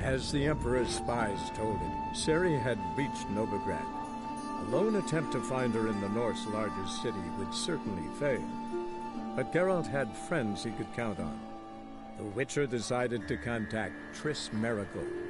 As the Emperor's spies told him, Ciri had reached Novigrad. A lone attempt to find her in the North's largest city would certainly fail. But Geralt had friends he could count on. The Witcher decided to contact Triss Merigold.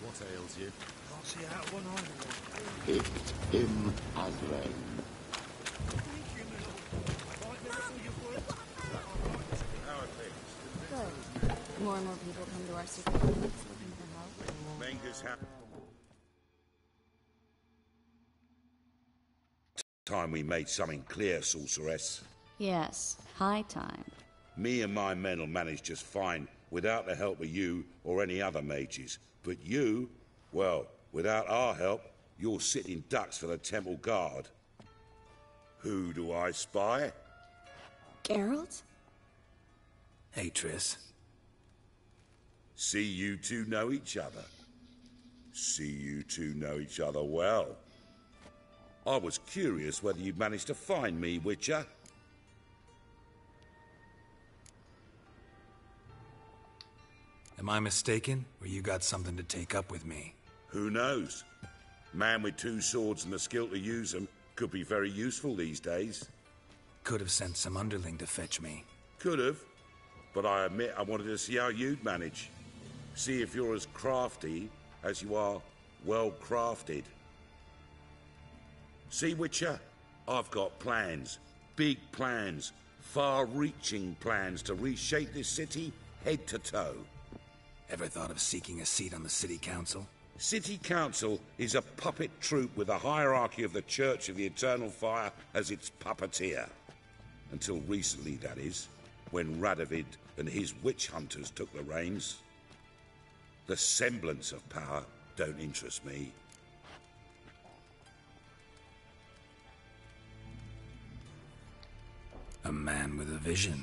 What ails you? Can't see out one eye. Picked him again. How are things? Good. More and more people come to our secret clinics looking for help. Menger's time we made something clear, sorceress. Yes, high time. Me and my men will manage just fine without the help of you or any other mages. But you, well, without our help, you're sitting ducks for the temple guard. Who do I spy? Geralt? Hey, Triss. See you two know each other. See you two know each other well. I was curious whether you'd managed to find me, Witcher. Am I mistaken, or you got something to take up with me? Who knows? Man with two swords and the skill to use them could be very useful these days. Could have sent some underling to fetch me. Could have, but I admit I wanted to see how you'd manage. See if you're as crafty as you are well-crafted. See, Witcher, I've got plans. Big plans. Far-reaching plans to reshape this city head to toe. Ever thought of seeking a seat on the city council? City Council is a puppet troupe with a hierarchy of the Church of the Eternal Fire as its puppeteer. Until recently, that is, when Radovid and his witch hunters took the reins. The semblance of power don't interest me. A man with a vision.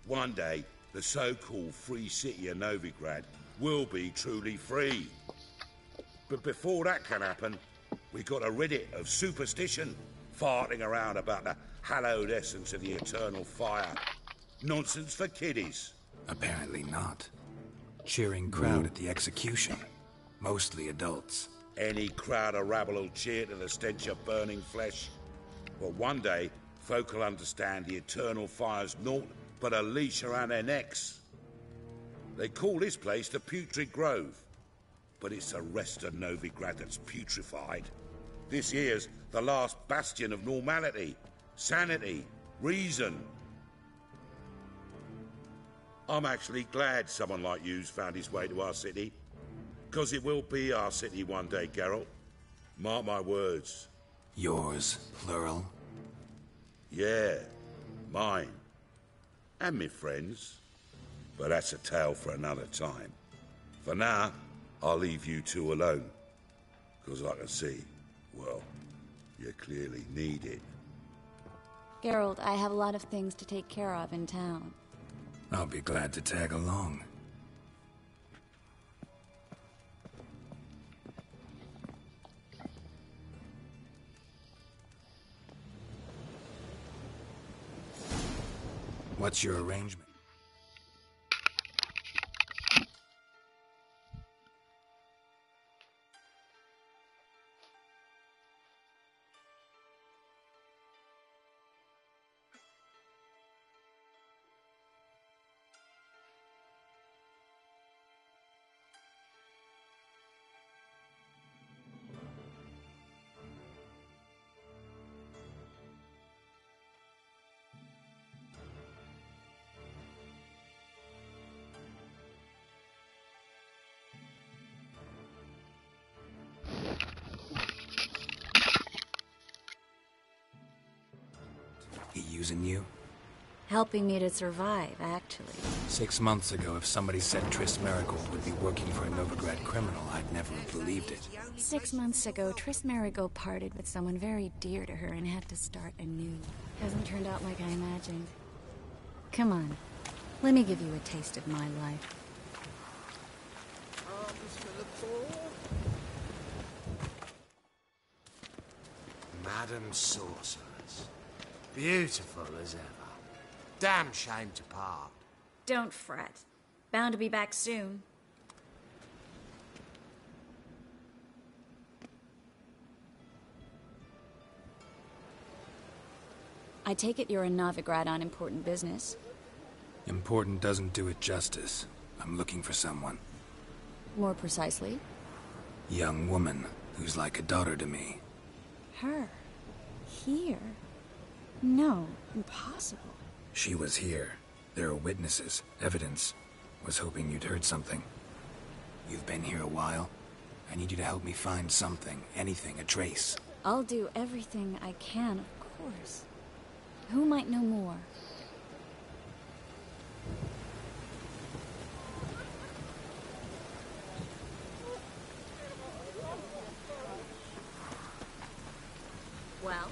One day, the so-called free city of Novigrad will be truly free. But before that can happen, we got to rid it of superstition, farting around about the hallowed essence of the eternal fire. Nonsense for kiddies. Apparently not. Cheering crowd at the execution. Mostly adults. Any crowd of rabble will cheer to the stench of burning flesh. But one day, folk will understand the eternal fire's naught but a leash around their necks. They call this place the Putrid Grove, but it's the rest of Novigrad that's putrefied. This here's the last bastion of normality, sanity, reason. I'm actually glad someone like you's found his way to our city, because it will be our city one day, Geralt. Mark my words. Yours, plural? Yeah, mine. And me friends. But that's a tale for another time. For now, I'll leave you two alone. Because I can see, well, you clearly need it. Geralt, I have a lot of things to take care of in town. I'll be glad to tag along. What's your arrangement? He using you? Helping me to survive, actually. 6 months ago, if somebody said Triss Marigold would be working for a Novigrad criminal, I'd never have believed it. 6 months ago, Triss Marigold parted with someone very dear to her and had to start anew. Hasn't turned out like I imagined. Come on, let me give you a taste of my life. Madam Sorceress. Beautiful as ever. Damn shame to part. Don't fret. Bound to be back soon. I take it you're in Novigrad on important business. Important doesn't do it justice. I'm looking for someone. More precisely? Young woman who's like a daughter to me. Her? Here? No, impossible. She was here. There are witnesses, evidence. Was hoping you'd heard something. You've been here a while. I need you to help me find something, anything, a trace. I'll do everything I can, of course. Who might know more? Well?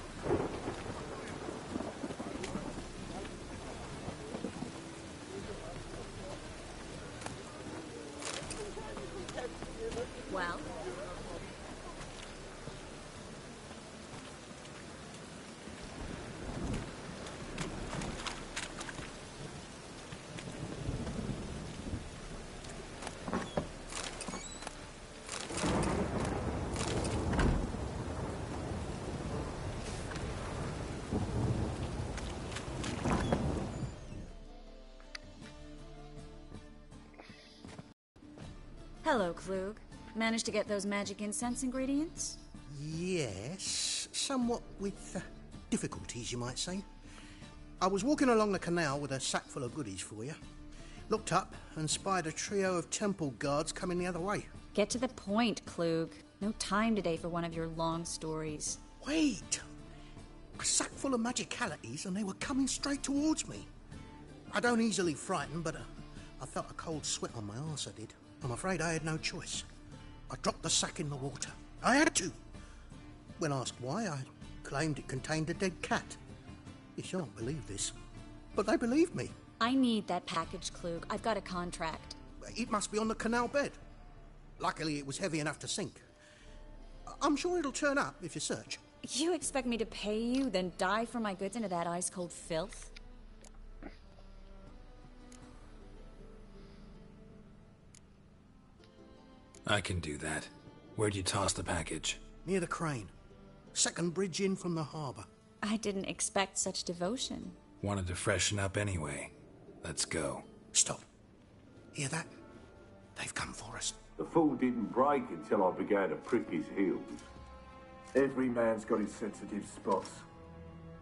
Well? Hello, Klug. Managed to get those magic incense ingredients? Yes, somewhat with difficulties, you might say. I was walking along the canal with a sack full of goodies for you. Looked up and spied a trio of temple guards coming the other way. Get to the point, Klug. No time today for one of your long stories. Wait! A sack full of magicalities and they were coming straight towards me. I don't easily frighten, but I felt a cold sweat on my arse, I did. I'm afraid I had no choice. I dropped the sack in the water. I had to. When asked why, I claimed it contained a dead cat. You shan't believe this, but they believed me. I need that package, Klug. I've got a contract. It must be on the canal bed. Luckily, it was heavy enough to sink. I'm sure it'll turn up if you search. You expect me to pay you, then dive for my goods into that ice-cold filth? I can do that. Where'd you toss the package? Near the crane. Second bridge in from the harbour. I didn't expect such devotion. Wanted to freshen up anyway. Let's go. Stop. Hear that? They've come for us. The fool didn't break until I began to prick his heels. Every man's got his sensitive spots.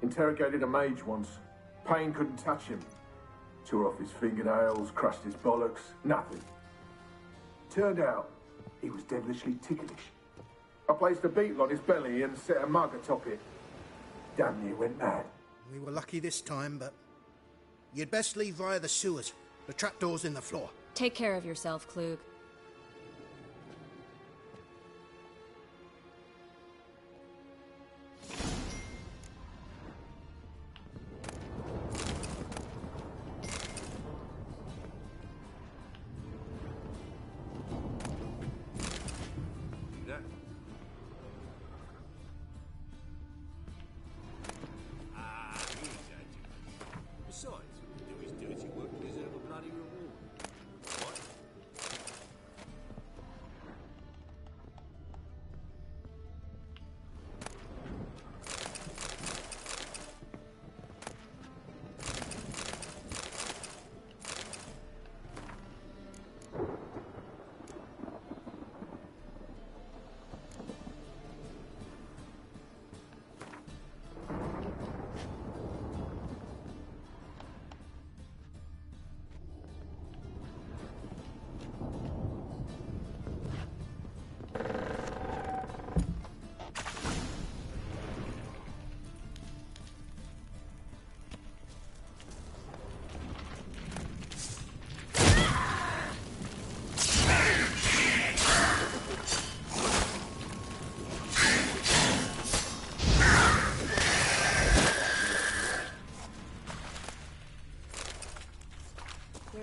Interrogated a mage once. Pain couldn't touch him. Tore off his fingernails, crushed his bollocks, nothing. Turned out, he was devilishly ticklish. I placed a beetle on his belly and set a mug atop it. Damn near went mad. We were lucky this time, but you'd best leave via the sewers. The trapdoor's in the floor. Take care of yourself, Klug.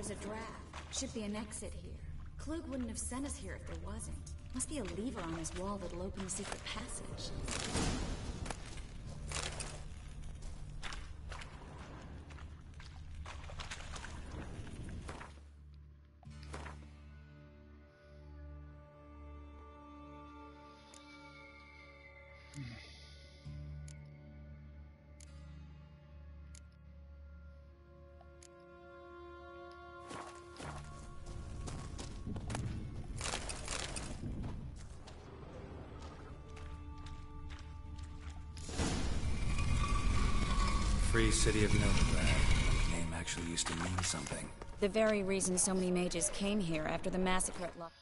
there's a draft. Should be an exit here. Klug wouldn't have sent us here if there wasn't. Must be a lever on his wall that'll open the secret passage. Free City of Novigrad. The name actually used to mean something. The very reason so many mages came here after the massacre at Lock.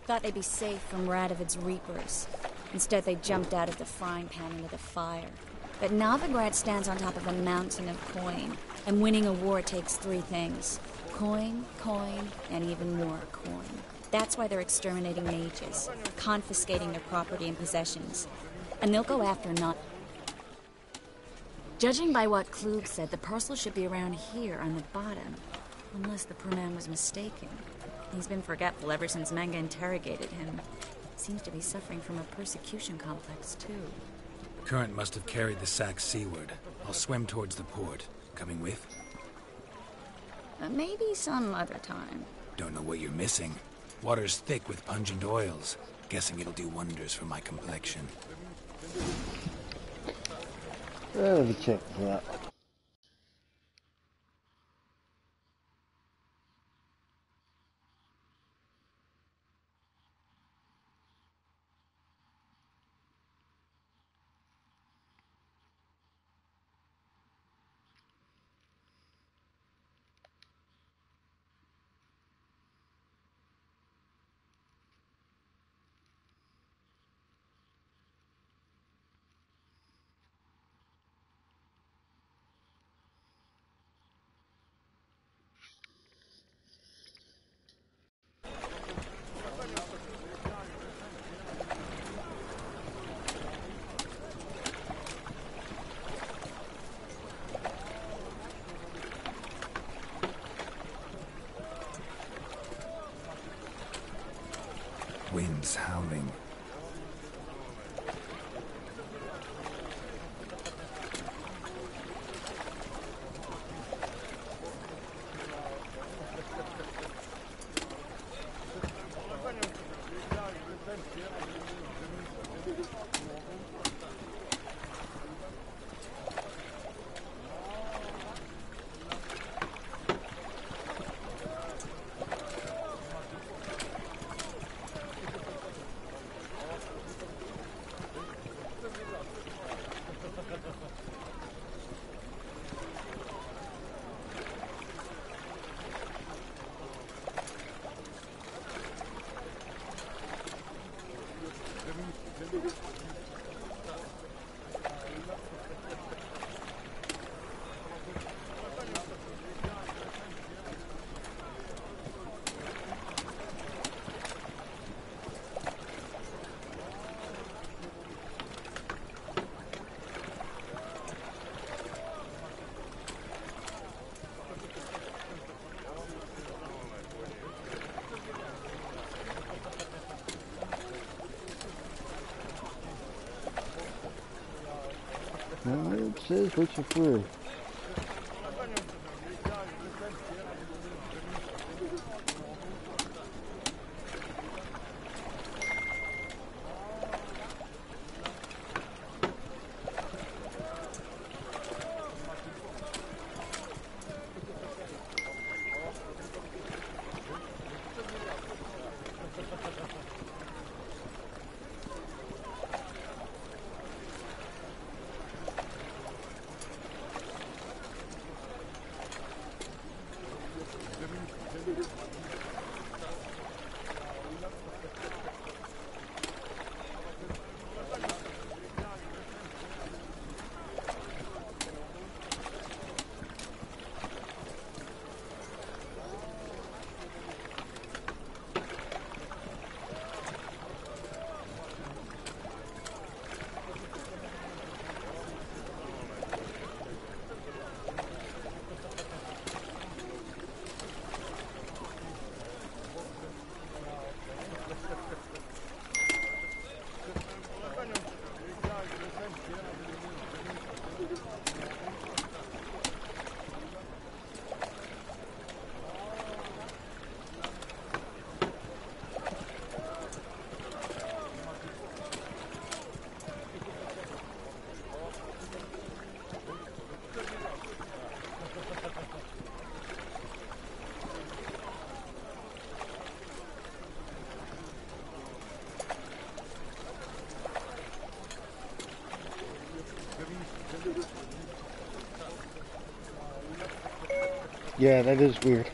Thought they'd be safe from Radovid's reapers. Instead, they jumped out of the frying pan into the fire. But Novigrad stands on top of a mountain of coin, and winning a war takes three things. Coin, coin, and even more coin. That's why they're exterminating mages, confiscating their property and possessions. And they'll go after not... Judging by what Klug said, the parcel should be around here on the bottom. Unless the poor man was mistaken. He's been forgetful ever since Manga interrogated him. Seems to be suffering from a persecution complex, too. Current must have carried the sack seaward. I'll swim towards the port. Coming with? Maybe some other time. Don't know what you're missing. Water's thick with pungent oils. Guessing it'll do wonders for my complexion. I'll have a check for that. Wind's howling. No, it says what you're free. Yeah, that is weird.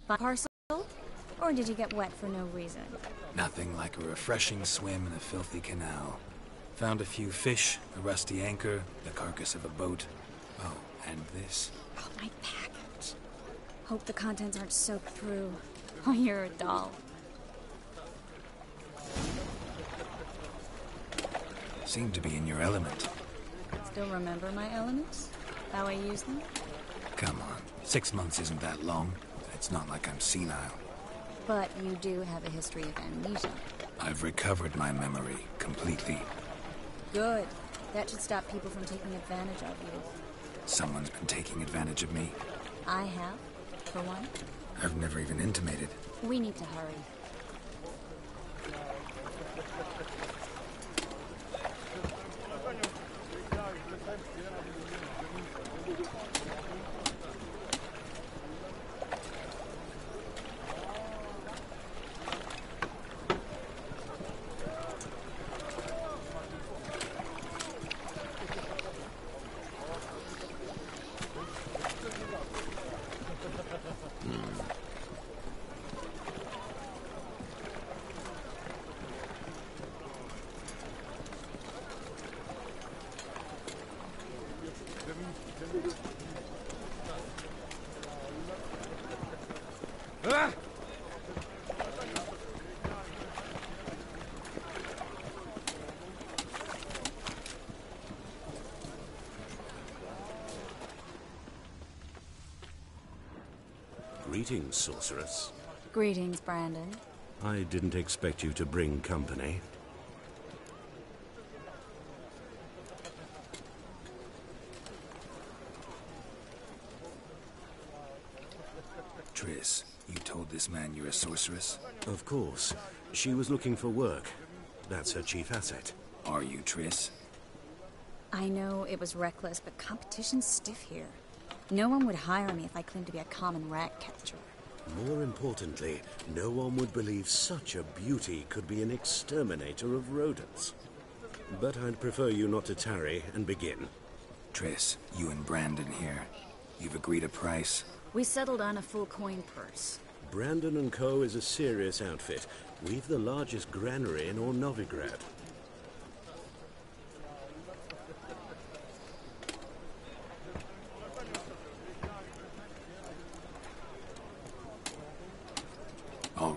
Parcel? Or did you get wet for no reason? Nothing like a refreshing swim in a filthy canal. Found a few fish, a rusty anchor, the carcass of a boat. Oh, and this. Oh, my package. Hope the contents aren't soaked through. Oh, you're a doll. Seem to be in your element. Still remember my elements? How I use them? Come on, 6 months isn't that long. It's not like I'm senile. But you do have a history of amnesia. I've recovered my memory completely. Good. That should stop people from taking advantage of you. Someone's been taking advantage of me. I have, for one. I've never even intimated. We need to hurry. Greetings, sorceress. Greetings, Brandon. I didn't expect you to bring company. Triss, you told this man you're a sorceress? Of course. She was looking for work. That's her chief asset. Are you, Triss? I know it was reckless, but competition's stiff here. No one would hire me if I claimed to be a common rat catcher. More importantly, no one would believe such a beauty could be an exterminator of rodents. But I'd prefer you not to tarry and begin. Triss, you and Brandon here. You've agreed a price? We settled on a full coin purse. Brandon & Co. is a serious outfit. We've the largest granary in all Novigrad.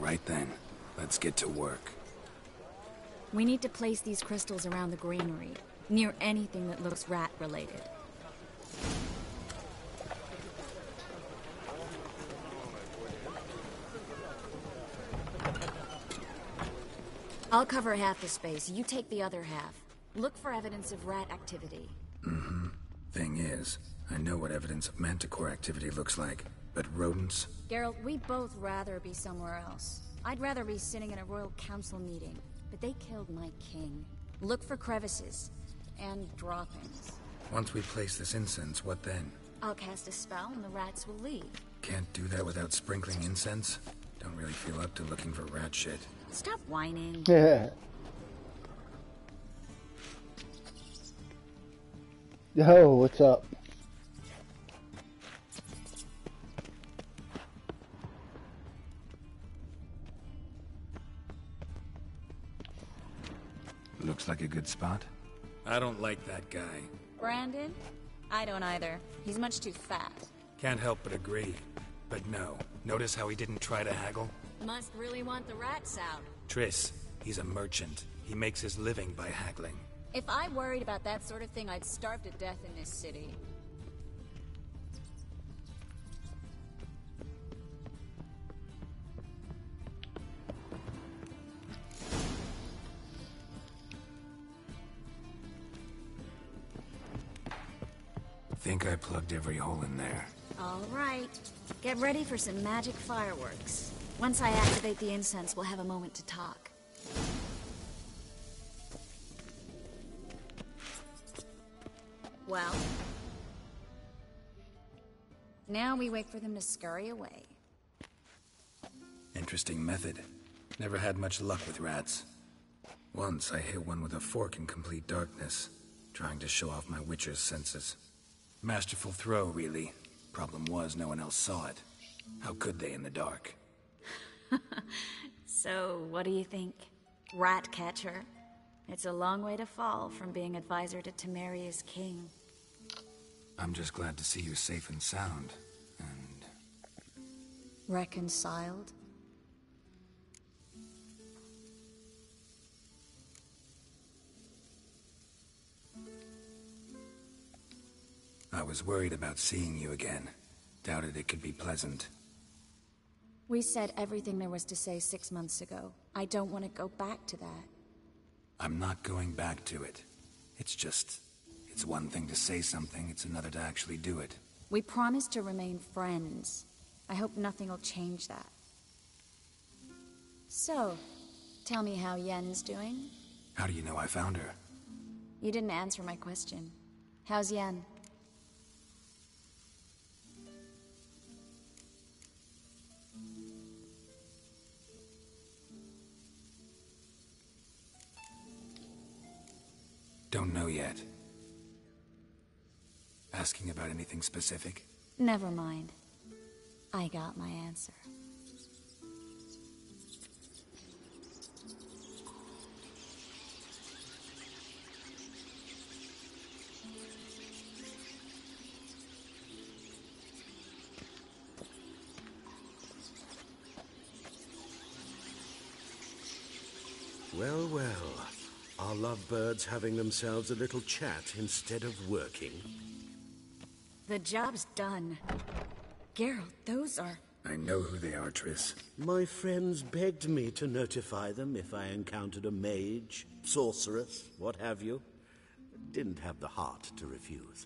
right then. Let's get to work. We need to place these crystals around the greenery, near anything that looks rat-related. I'll cover half the space, you take the other half. Look for evidence of rat activity. Mm-hmm. Thing is, I know what evidence of manticore activity looks like, but rodents? Geralt, we'd both rather be somewhere else. I'd rather be sitting in a royal council meeting, but they killed my king. Look for crevices, and droppings. Once we place this incense, what then? I'll cast a spell and the rats will leave. Can't do that without sprinkling incense? Don't really feel up to looking for rat shit. Stop whining. Yeah. Yo, what's up? Looks like a good spot. I don't like that guy. Brandon? I don't either. He's much too fat. Can't help but agree. But no. Notice how he didn't try to haggle? Must really want the rats out. Triss, he's a merchant. He makes his living by haggling. If I worried about that sort of thing, I'd starve to death in this city. Think I plugged every hole in there. All right. Get ready for some magic fireworks. Once I activate the incense, we'll have a moment to talk. Well, now we wait for them to scurry away. Interesting method. Never had much luck with rats. Once I hit one with a fork in complete darkness, trying to show off my witcher's senses. Masterful throw, really. Problem was, no one else saw it. How could they in the dark? So, what do you think? Rat catcher? It's a long way to fall from being advisor to Temeria's king. I'm just glad to see you safe and sound, and... Reconciled? I was worried about seeing you again. Doubted it could be pleasant. We said everything there was to say 6 months ago. I don't want to go back to that. I'm not going back to it. It's just... It's one thing to say something, it's another to actually do it. We promised to remain friends. I hope nothing will change that. So, tell me how Yen's doing? How do you know I found her? You didn't answer my question. How's Yen? Don't know yet. Asking about anything specific? Never mind. I got my answer. Well, well. Are lovebirds having themselves a little chat instead of working? The job's done. Geralt, those are... I know who they are, Triss. My friends begged me to notify them if I encountered a mage, sorceress, what have you. Didn't have the heart to refuse.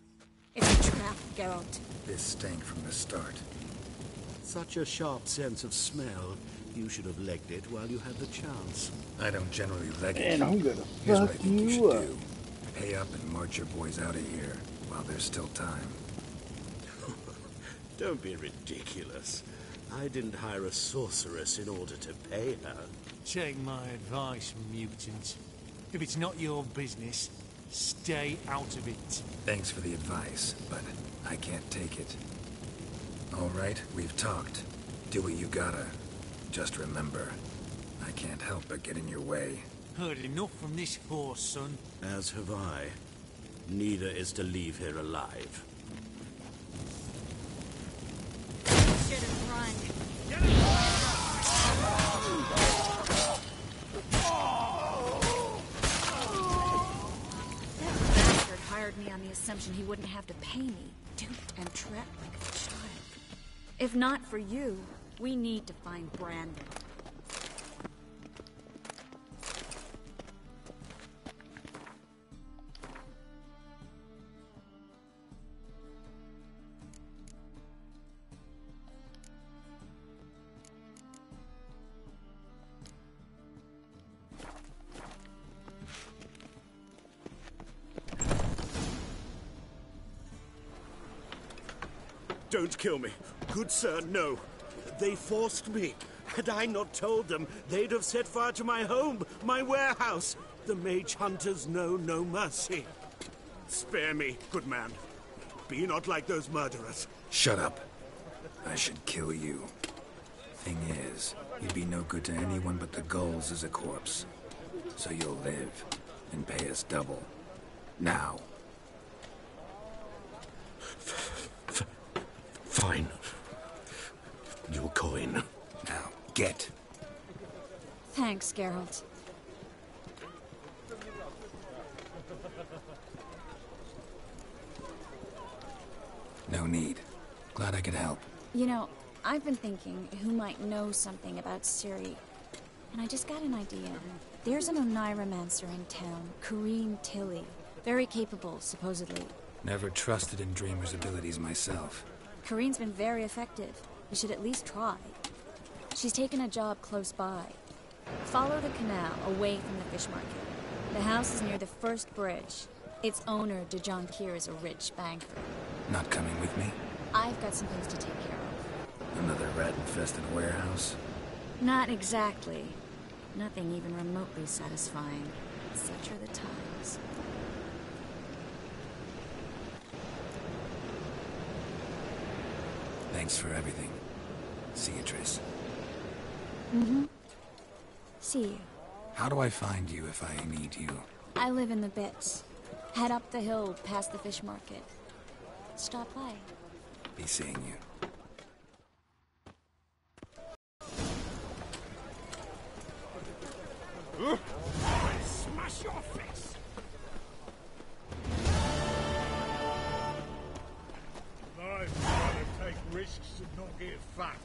It's a trap, Geralt. This stank from the start. Such a sharp sense of smell. You should have legged it while you had the chance. I don't generally leg it. And I'm gonna Here's what I fuck think you you should up. do. Pay up and march your boys out of here while there's still time. Don't be ridiculous. I didn't hire a sorceress in order to pay her. Take my advice, mutant. If it's not your business, stay out of it. Thanks for the advice, but I can't take it. All right, we've talked. Do what you gotta. Just remember, I can't help but get in your way. Heard enough from this horse, son. As have I. Neither is to leave here alive. Should have run. hired me on the assumption he wouldn't have to pay me, duped and trapped like a child. If not for you, we need to find Brandon. Don't kill me. Good sir, no. They forced me. Had I not told them, they'd have set fire to my home, my warehouse. The mage hunters know no mercy. Spare me, good man. Be not like those murderers. Shut up. I should kill you. Thing is, you'd be no good to anyone but the gulls as a corpse. So you'll live and pay us double. Now. Fine. Your coin. Now, get. Thanks, Geralt. No need. Glad I could help. You know, I've been thinking who might know something about Ciri. And I just got an idea. There's an Oneiromancer in town, Corrine Tilly. Very capable, supposedly. Never trusted in Dreamer's abilities myself. Corrine's been very effective. You should at least try. She's taken a job close by. Follow the canal away from the fish market. The house is near the first bridge. Its owner, de Jonquier, is a rich banker. Not coming with me? I've got some things to take care of. Another rat-infested warehouse? Not exactly. Nothing even remotely satisfying. Such are the times. Thanks for everything. See you, Triss. Mm-hmm. See you. How do I find you if I need you? I live in the Bits. Head up the hill past the fish market. Stop by. Be seeing you. Smash your face! I've got to take risks and not get fucked.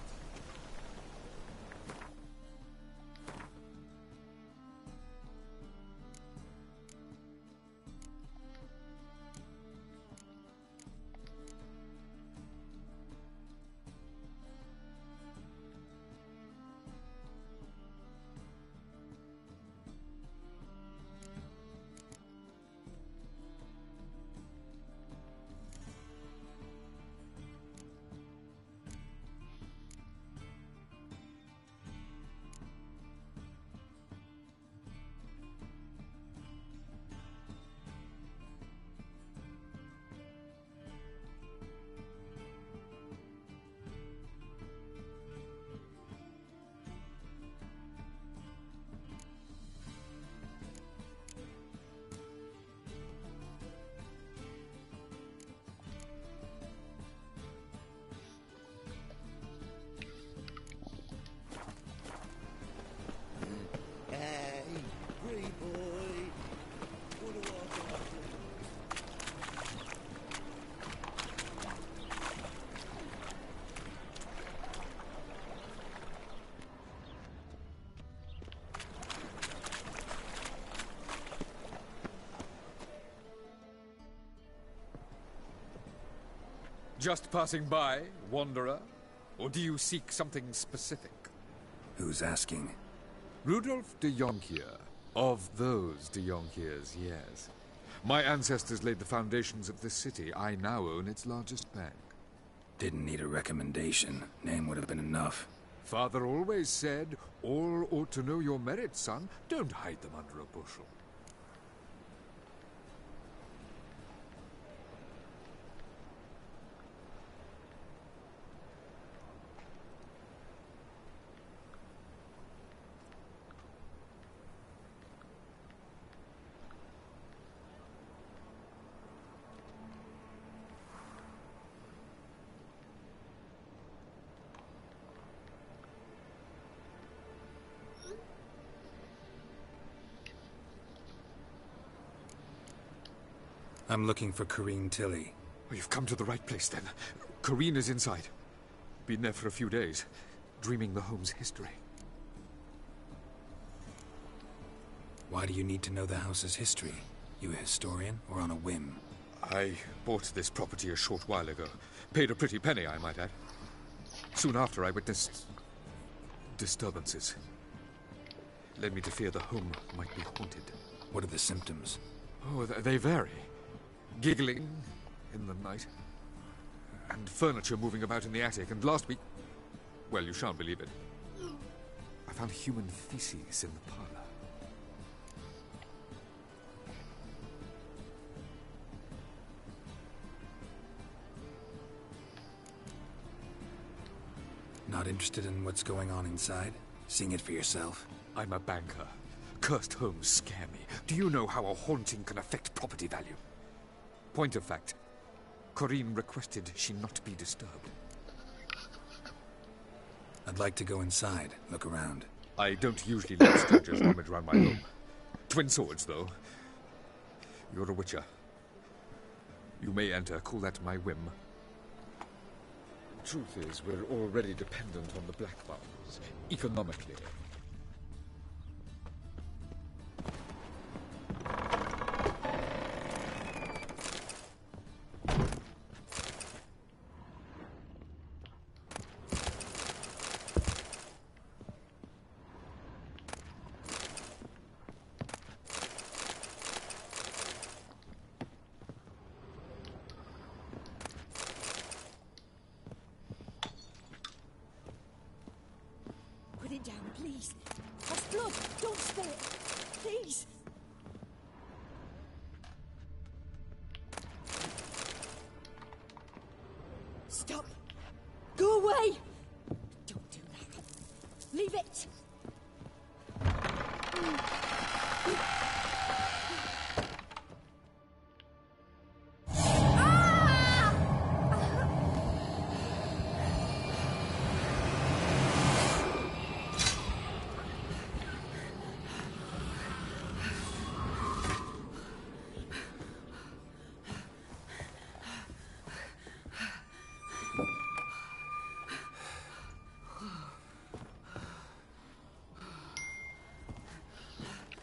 Just passing by, wanderer? Or do you seek something specific? Who's asking? Rudolf de Jonquier. Of those de Jonquiers, yes. My ancestors laid the foundations of this city. I now own its largest bank. Didn't need a recommendation. Name would have been enough. Father always said, all ought to know your merits, son. Don't hide them under a bushel. I'm looking for Corrine Tilly. Well, you've come to the right place, then. Corrine is inside. Been there for a few days, dreaming the home's history. Why do you need to know the house's history? You a historian, or on a whim? I bought this property a short while ago. Paid a pretty penny, I might add. Soon after, I witnessed disturbances. Led me to fear the home might be haunted. What are the symptoms? Oh, they vary. Giggling in the night. And furniture moving about in the attic. And last week... well, you shan't believe it. I found human feces in the parlor. Not interested in what's going on inside? Seeing it for yourself? I'm a banker. Cursed homes scare me. Do you know how a haunting can affect property value? Point of fact, Corrine requested she not be disturbed. I'd like to go inside, look around. I don't usually let strangers rummage around my home. Twin swords, though. You're a witcher. You may enter, call that my whim. Truth is, we're already dependent on the Black Mountains, economically. Put it down, please. That's blood. Don't spill it. Please. Stop. Go away. Don't do that. Leave it.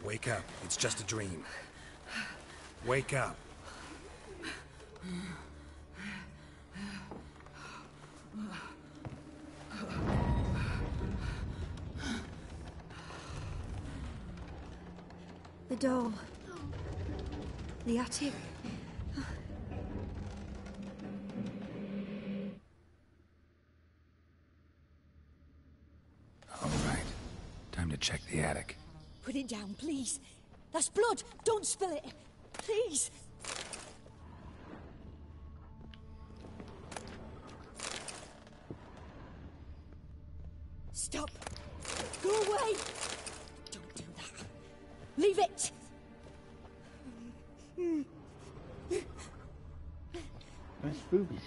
Wake up. It's just a dream. Wake up. The door. The attic. All right. Time to check the attic. Put it down, please. That's blood. Don't spill it. Please. Stop. Go away. Don't do that. Leave it. Nice boobies.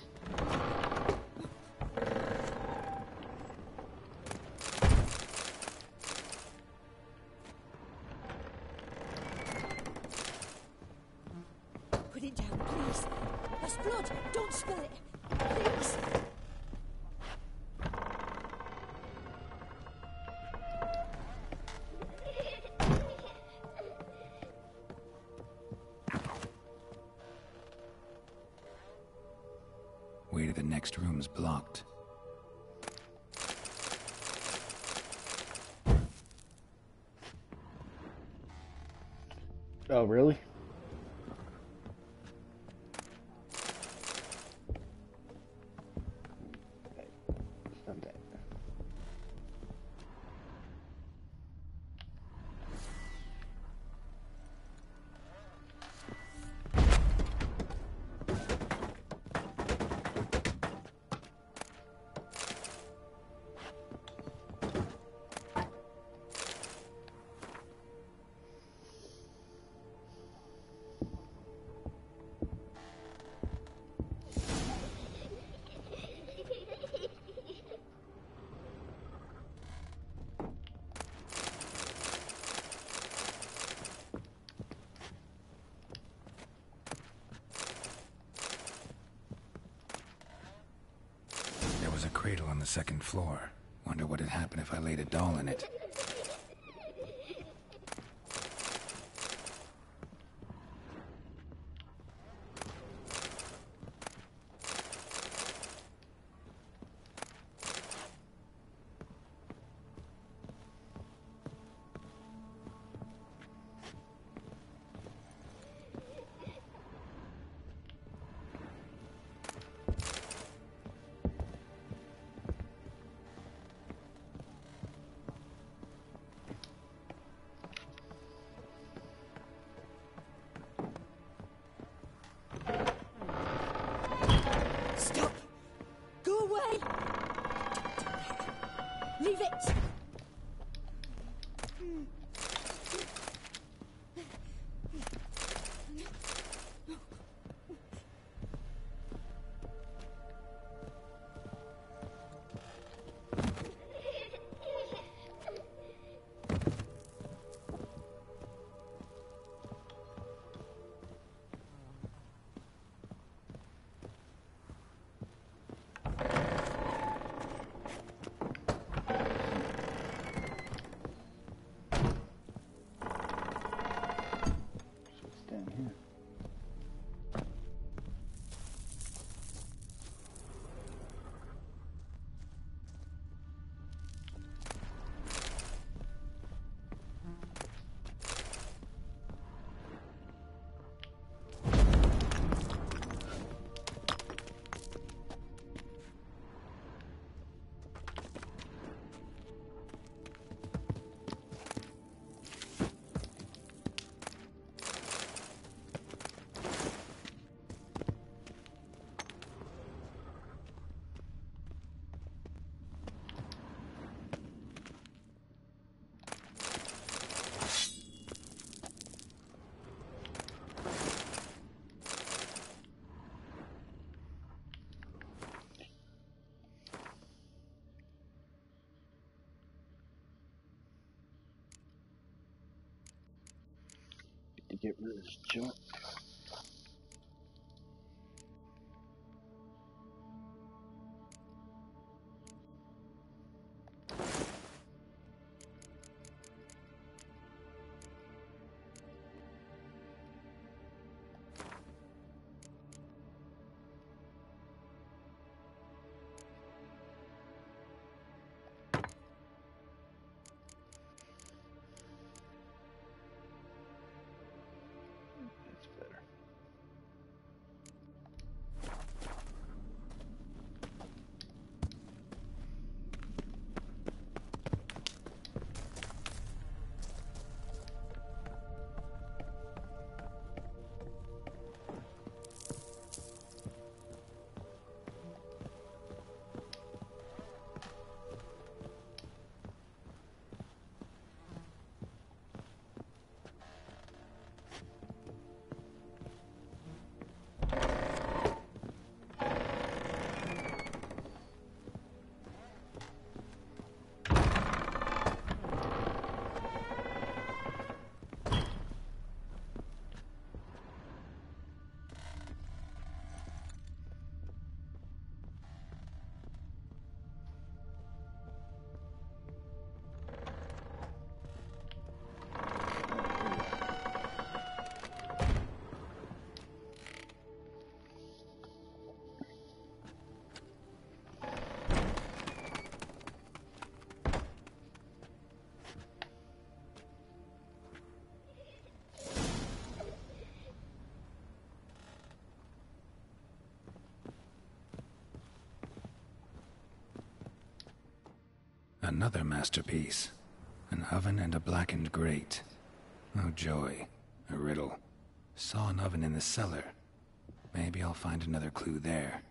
Put it down, please. That's blood. Don't spill it. Please. Way to the next room's blocked. Oh, really? cradle on the second floor. Wonder what'd happen if I laid a doll in it. Stop! Go away! Leave it! Down here. To get rid of this junk. That's better. Another masterpiece. An oven and a blackened grate. Oh joy. A riddle. Saw an oven in the cellar. Maybe I'll find another clue there.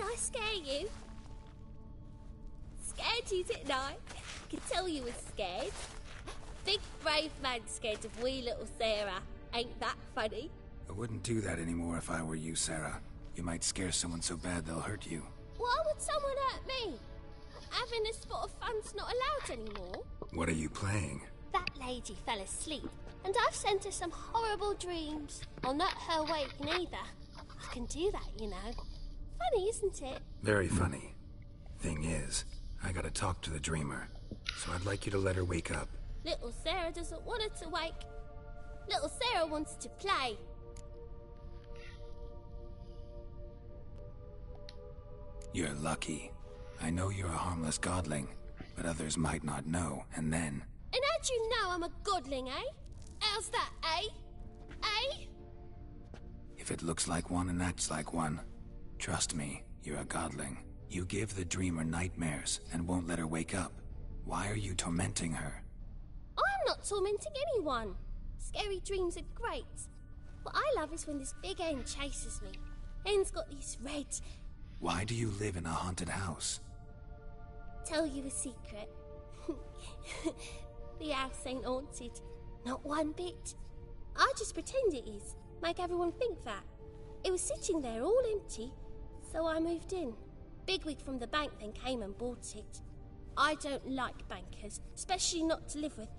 I scare you? Scared you, didn't I? I could tell you was scared. Big brave man scared of wee little Sarah. Ain't that funny? I wouldn't do that anymore if I were you, Sarah. You might scare someone so bad they'll hurt you. Why would someone hurt me? Having a spot of fun's not allowed anymore. What are you playing? That lady fell asleep, and I've sent her some horrible dreams. I'll not her wake neither. I can do that, you know. Funny, isn't it? Very funny. Thing is, I gotta talk to the dreamer, so I'd like you to let her wake up. Little Sarah doesn't want her to wake. Little Sarah wants to play. You're lucky. I know you're a harmless godling, but others might not know, and then... And how'd you know I'm a godling, eh? How's that, eh? Eh? If it looks like one and acts like one, trust me, you're a godling. You give the dreamer nightmares and won't let her wake up. Why are you tormenting her? I'm not tormenting anyone. Scary dreams are great. What I love is when this big hen chases me. Hen's got these red... Why do you live in a haunted house? Tell you a secret. The house ain't haunted. Not one bit. I just pretend it is. Make everyone think that. It was sitting there all empty, so I moved in. Bigwig from the bank then came and bought it. I don't like bankers, especially not to live with,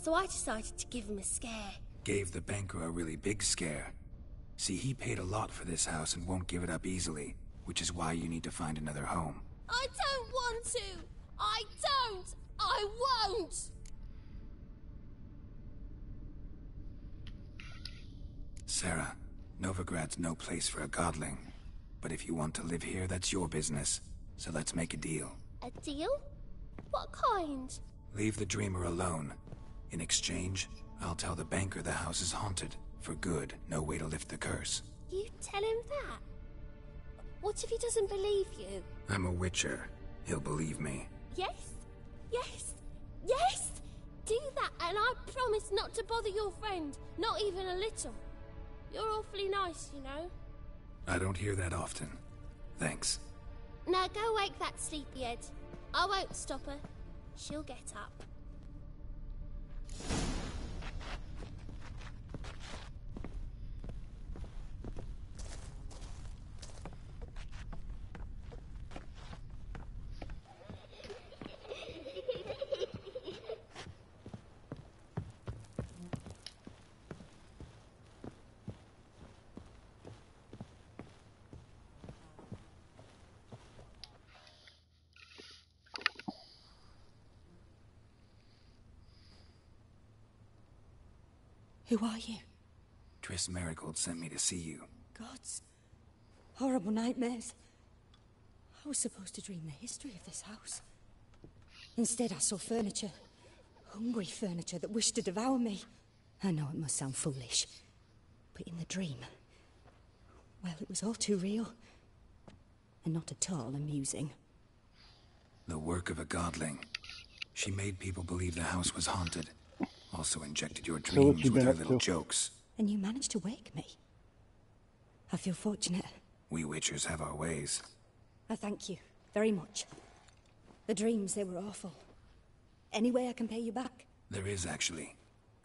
so I decided to give him a scare. Gave the banker a really big scare. See, he paid a lot for this house and won't give it up easily, which is why you need to find another home. I don't want to! I don't! I won't! Sarah, Novigrad's no place for a godling. But if you want to live here, that's your business. So let's make a deal. A deal? What kind? Leave the dreamer alone. In exchange, I'll tell the banker the house is haunted. For good, no way to lift the curse. You tell him that? What if he doesn't believe you? I'm a witcher. He'll believe me. Yes? Yes? Yes! Do that and I promise not to bother your friend. Not even a little. You're awfully nice, you know. I don't hear that often. Thanks. Now go wake that sleepyhead. I won't stop her. She'll get up. Who are you? Triss Marigold sent me to see you. Gods. Horrible nightmares. I was supposed to dream the history of this house. Instead, I saw furniture. Hungry furniture that wished to devour me. I know it must sound foolish, but in the dream, well, it was all too real. And not at all amusing. The work of a godling. She made people believe the house was haunted. Also injected your dreams with her little jokes. And you managed to wake me. I feel fortunate. We witchers have our ways. I thank you very much. The dreams, they were awful. Any way I can pay you back? There is, actually.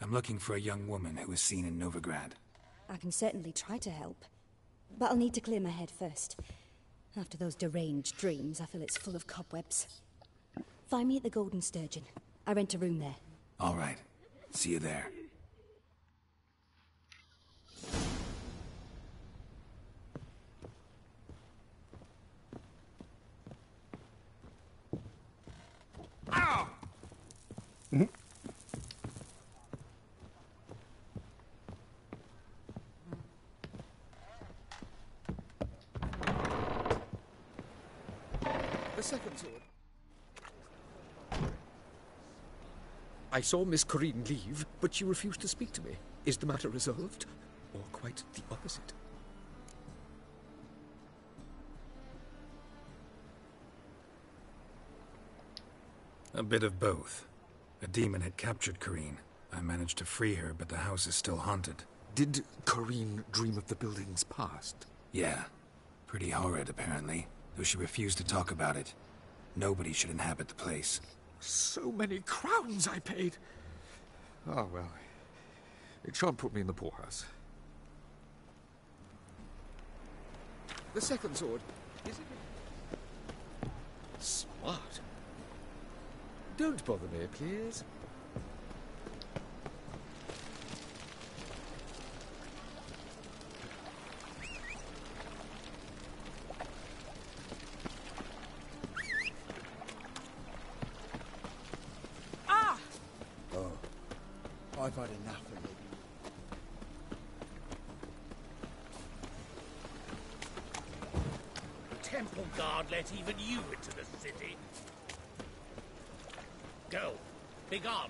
I'm looking for a young woman who was seen in Novigrad. I can certainly try to help. But I'll need to clear my head first. After those deranged dreams, I feel it's full of cobwebs. Find me at the Golden Sturgeon. I rent a room there. All right. See you there. Ow! The second sword. I saw Miss Corinne leave, but she refused to speak to me. Is the matter resolved? Or quite the opposite? A bit of both. A demon had captured Corinne. I managed to free her, but the house is still haunted. Did Corinne dream of the building's past? Yeah. Pretty horrid, apparently. though she refused to talk about it. Nobody should inhabit the place. So many crowns I paid. Ah, well. It shan't put me in the poorhouse. The second sword, is it? Smart. Don't bother me, please. I've had enough of it. The temple guard let even you into the city. Go, be gone.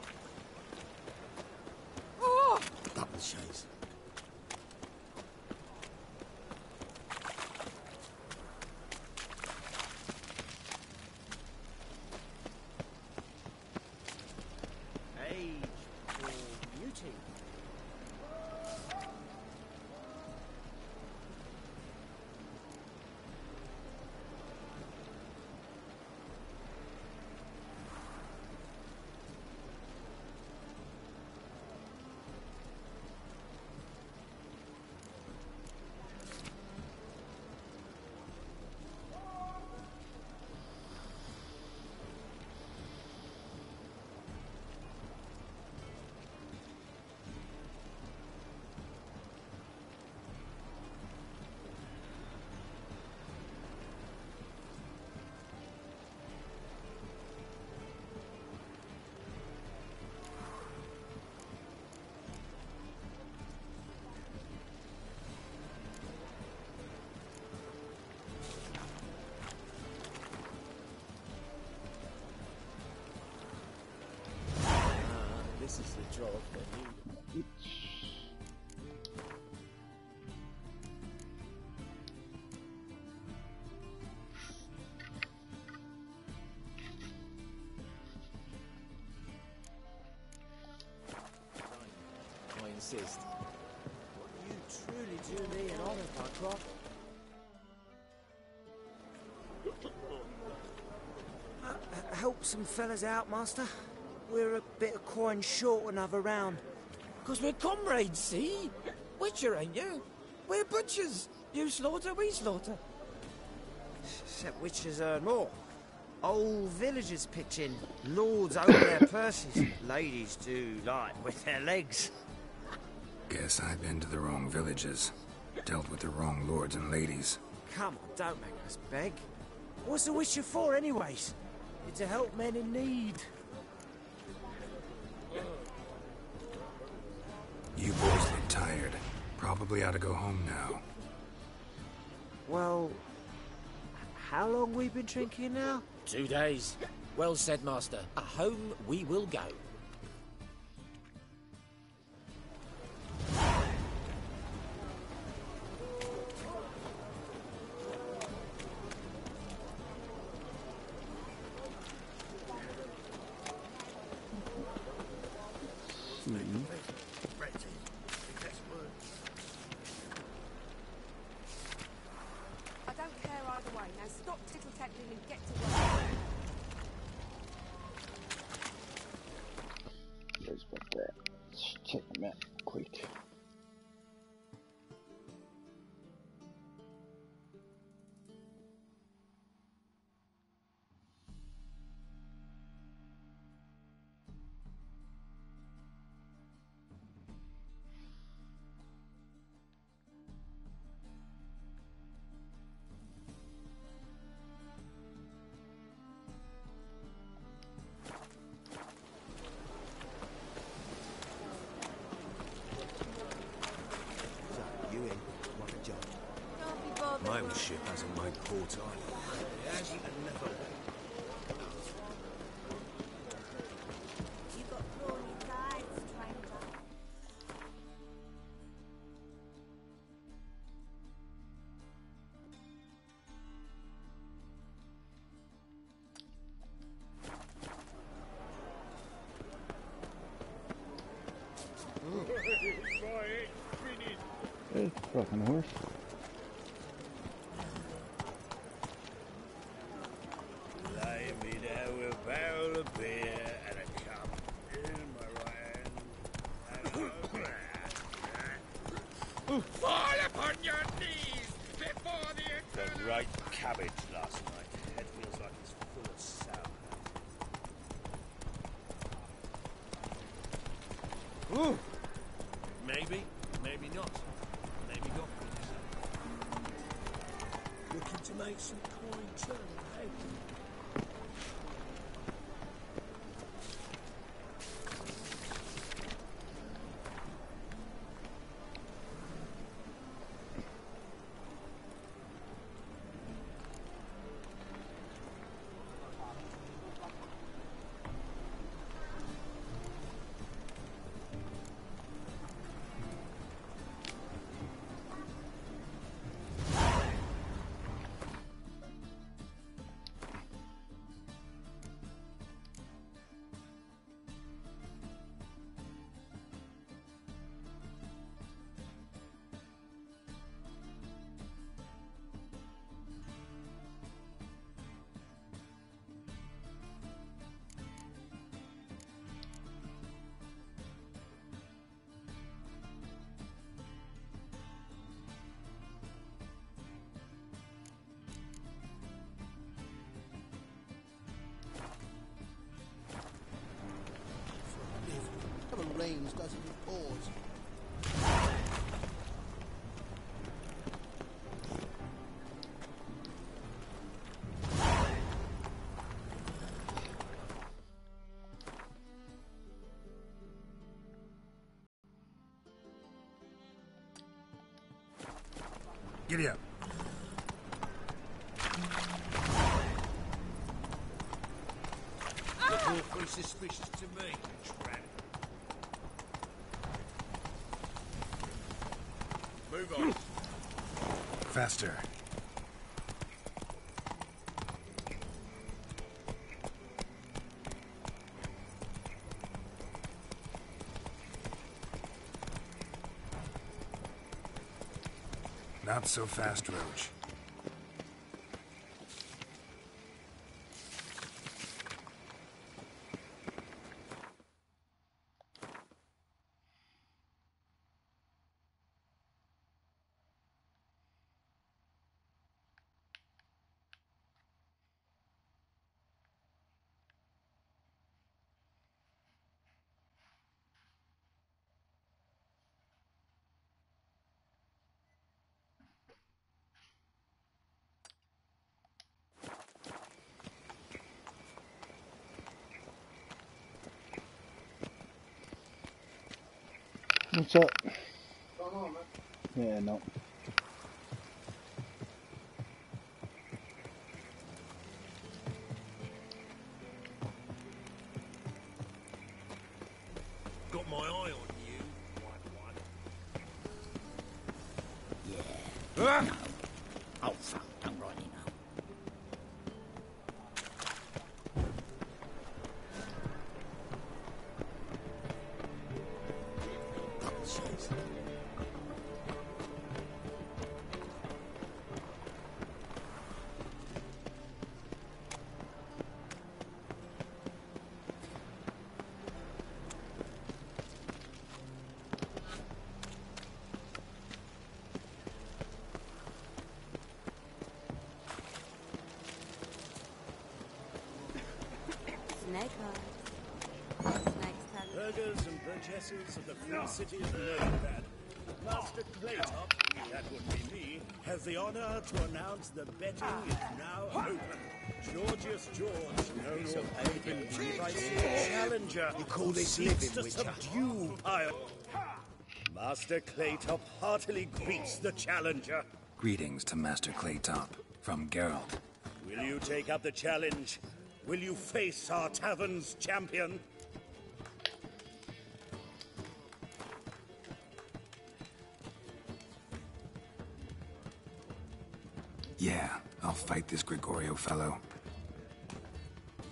Double chase. This is the job that you... I insist. You truly do me an honour, Pycroft. Help some fellas out, Master. We're a bit of coin short another round. 'Cause we're comrades, see? Witcher, ain't you? We're butchers. You slaughter, we slaughter. Except witchers earn more. Old villagers pitch in. Lords own their purses. Ladies do like with their legs. Guess I've been to the wrong villages. Dealt with the wrong lords and ladies. Come on, don't make us beg. What's a witcher for, anyways? It's to help men in need. You boys look tired. Probably ought to go home now. Well, how long we been drinking now? 2 days. Well said, Master. Home we will go. I don't care either way. Now stop tittle-tattling and get to work. Let's put that. Let's check the map quick. My own ship hasn't made port either. It hasn't another. You got thorny sides, stranger. Hey, fucking horse. Fall upon your knees before the eternal... The right cabbage last night. Head feels like it's full of sour. Ooh. Maybe, maybe not. Maybe not. Looking to make some coin turn, eh? Rains doesn't pause. Giddy up. Look awfully suspicious to me, tramp. Move on. Faster. Not so fast, Roach. What's up? Yeah, no. Got my eye on you, white one. Yeah. No. Oh, fuck. Don't write it now. Burghers and burgesses of the free city of Novigrad. Master Claytop, that would be me, has the honor to announce the betting is now open. Georgius George, known as Open Challenger, seeks to subdue Pyre. Master Claytop heartily greets the challenger. Greetings to Master Claytop from Geralt. Will you take up the challenge? Will you face our tavern's champion? Yeah, I'll fight this Gregorio fellow.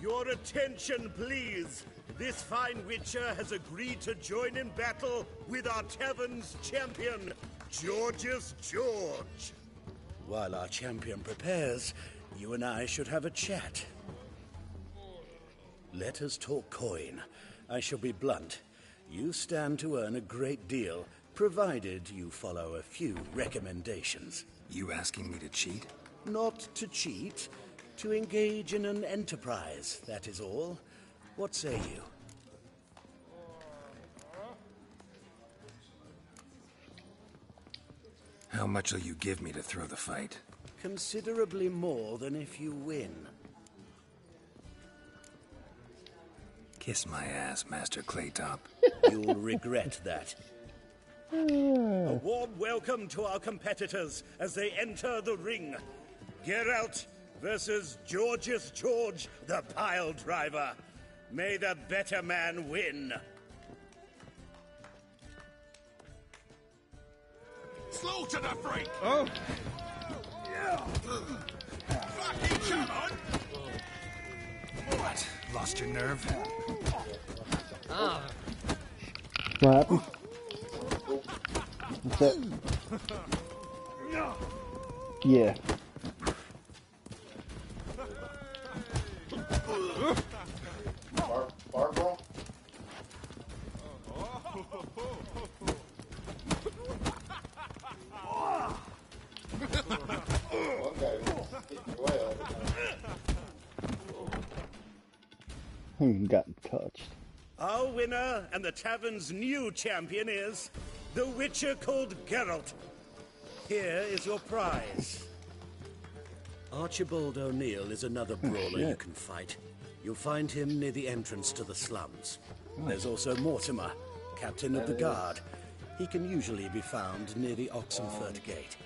Your attention, please. This fine witcher has agreed to join in battle with our tavern's champion, Georgius George. While our champion prepares, you and I should have a chat. Let us talk coin. I shall be blunt. You stand to earn a great deal, provided you follow a few recommendations. You asking me to cheat? Not to cheat, to engage in an enterprise, that is all. What say you? How much will you give me to throw the fight? Considerably more than if you win. Kiss my ass, Master Claytop. You'll regret that. A warm welcome to our competitors as they enter the ring. Geralt versus Georgius George, the pile driver. May the better man win. Slaughter the freak! Oh! Yeah! Fucking come on! What? Lost your nerve? What happened? What's that? Yeah. Barbara? Got touched. Our winner and the tavern's new champion is the Witcher called Geralt. Here is your prize. Archibald O'Neill is another brawler you can fight. You'll find him near the entrance to the slums. There's also Mortimer, captain of the guard. He can usually be found near the Oxenford Gate.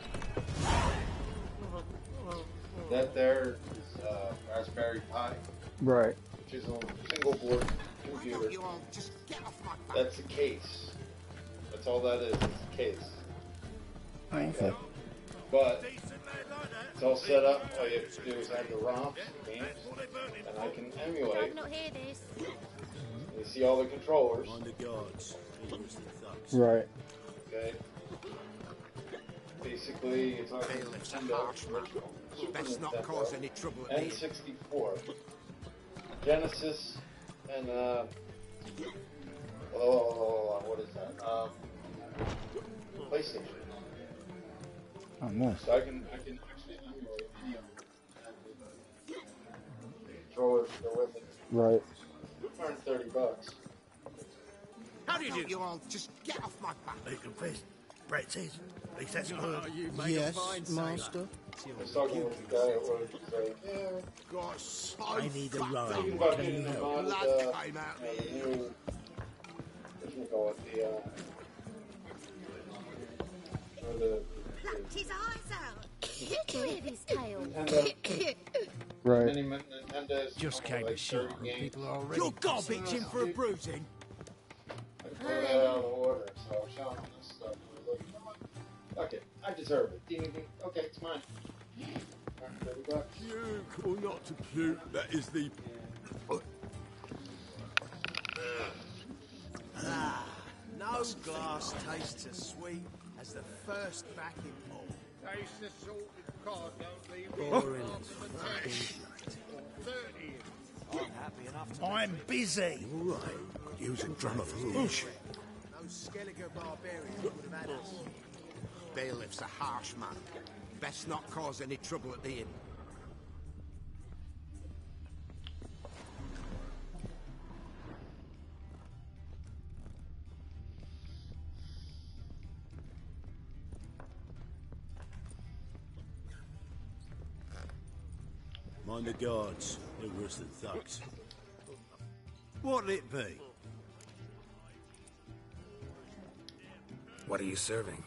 That there is Raspberry Pi. Right. Which is a single board computer. That's a case. That's all that is a case. Okay. But it's all set up. All you have to do is add the ROMs and games, and I can emulate. You see all the controllers. Right. Okay. Basically, it's like Nintendo, Best not cause any trouble at me. N64, Genesis, and what is that? PlayStation. Oh, nice. So I can actually emulate any of them. Controllers go with it. Right. $130. How do you do? You all just get off my back. I confess, Brett says, at least that's good. You make Yes, a fine master. I was talking with the guy at work. He's like, yeah. Got so I need a ride. Thinking about Can you getting the help? mod, came out the new, what you call it, Plucked his eyes out. Clear his tail. Nintendo. Right. Many Nintendo's Just came to shoot and people are already... You're garbage in for a bruising. I threw that out of order, so I was showing him this stuff. And I was like, you know what? Fuck it. I deserve it. Ding, ding, ding. Okay, it's mine. $130. Puke or not to puke, that is the... No glass tastes as sweet as the first back in all. Taste the salted cod, don't leave me. Boring. I'm happy enough to... I'm busy. All right. Could use a drum of rouge. No Skellige barbarian would have had us. Bailiff's a harsh man. Best not cause any trouble at the inn. Mind the guards, they're worse than thugs. What'll it be? What are you serving?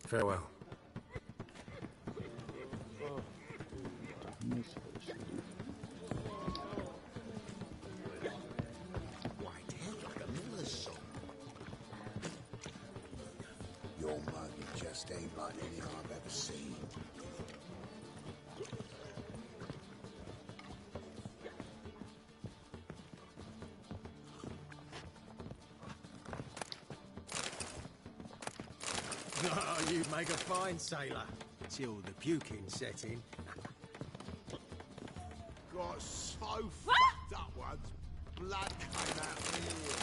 Farewell. White hair like a miller's son. Your mug just ain't like any I've ever seen. Oh, you make a fine sailor. Till the puking set in. Got so fucked up once, blood came out of my ear.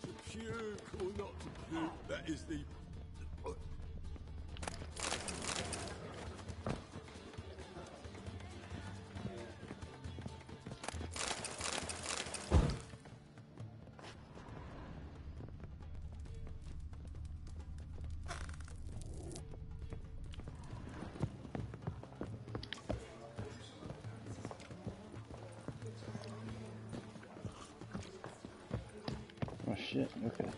To puke or not to puke, that is the... Oh shit, okay.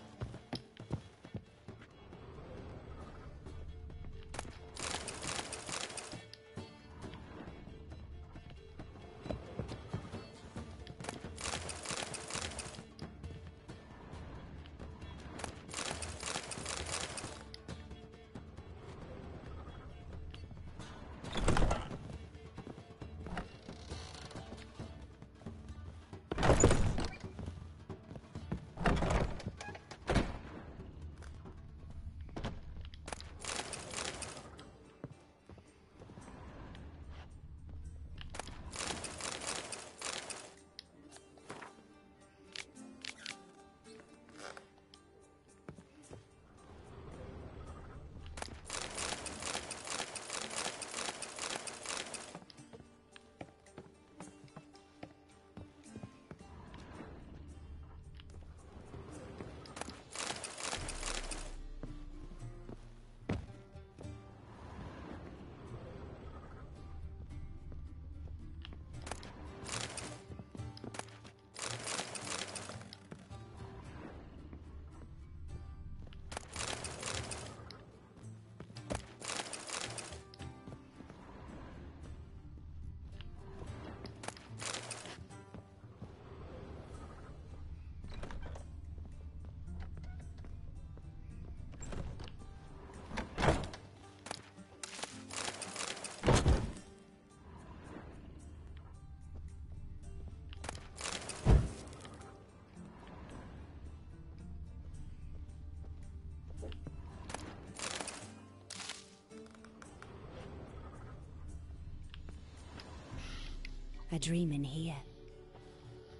I dream in here.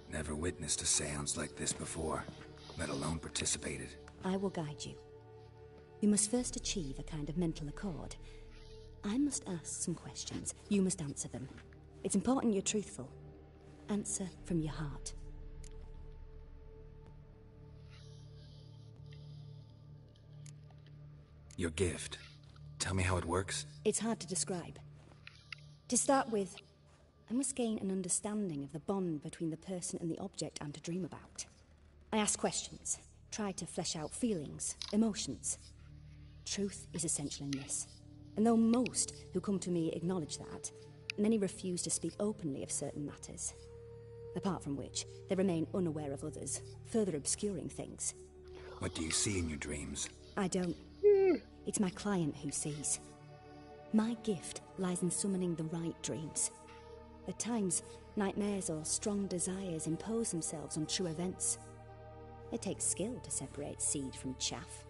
Never witnessed a seance like this before, let alone participated. I will guide you. You must first achieve a kind of mental accord. I must ask some questions. You must answer them. It's important you're truthful. Answer from your heart. Your gift. Tell me how it works. It's hard to describe. To start with, I must gain an understanding of the bond between the person and the object I'm to dream about. I ask questions, try to flesh out feelings, emotions. Truth is essential in this. And though most who come to me acknowledge that, many refuse to speak openly of certain matters. Apart from which, they remain unaware of others, further obscuring things. What do you see in your dreams? I don't. It's my client who sees. My gift lies in summoning the right dreams. At times, nightmares or strong desires impose themselves on true events. It takes skill to separate seed from chaff.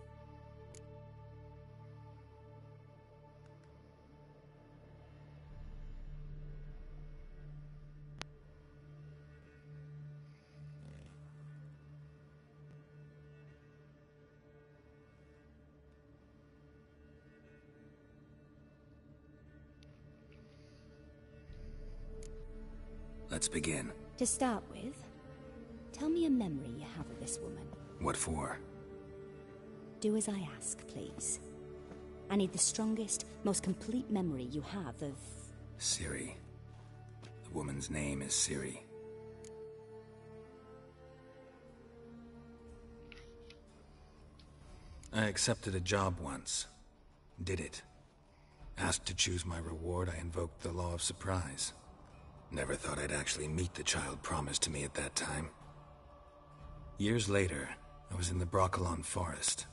Let's begin. To start with, tell me a memory you have of this woman. What for? Do as I ask, please. I need the strongest, most complete memory you have of... Ciri. woman's name is Ciri. I accepted a job once. Did it. Asked to choose my reward, I invoked the law of surprise. Never thought I'd actually meet the child promised to me at that time. Years later, I was in the Broccolon forest.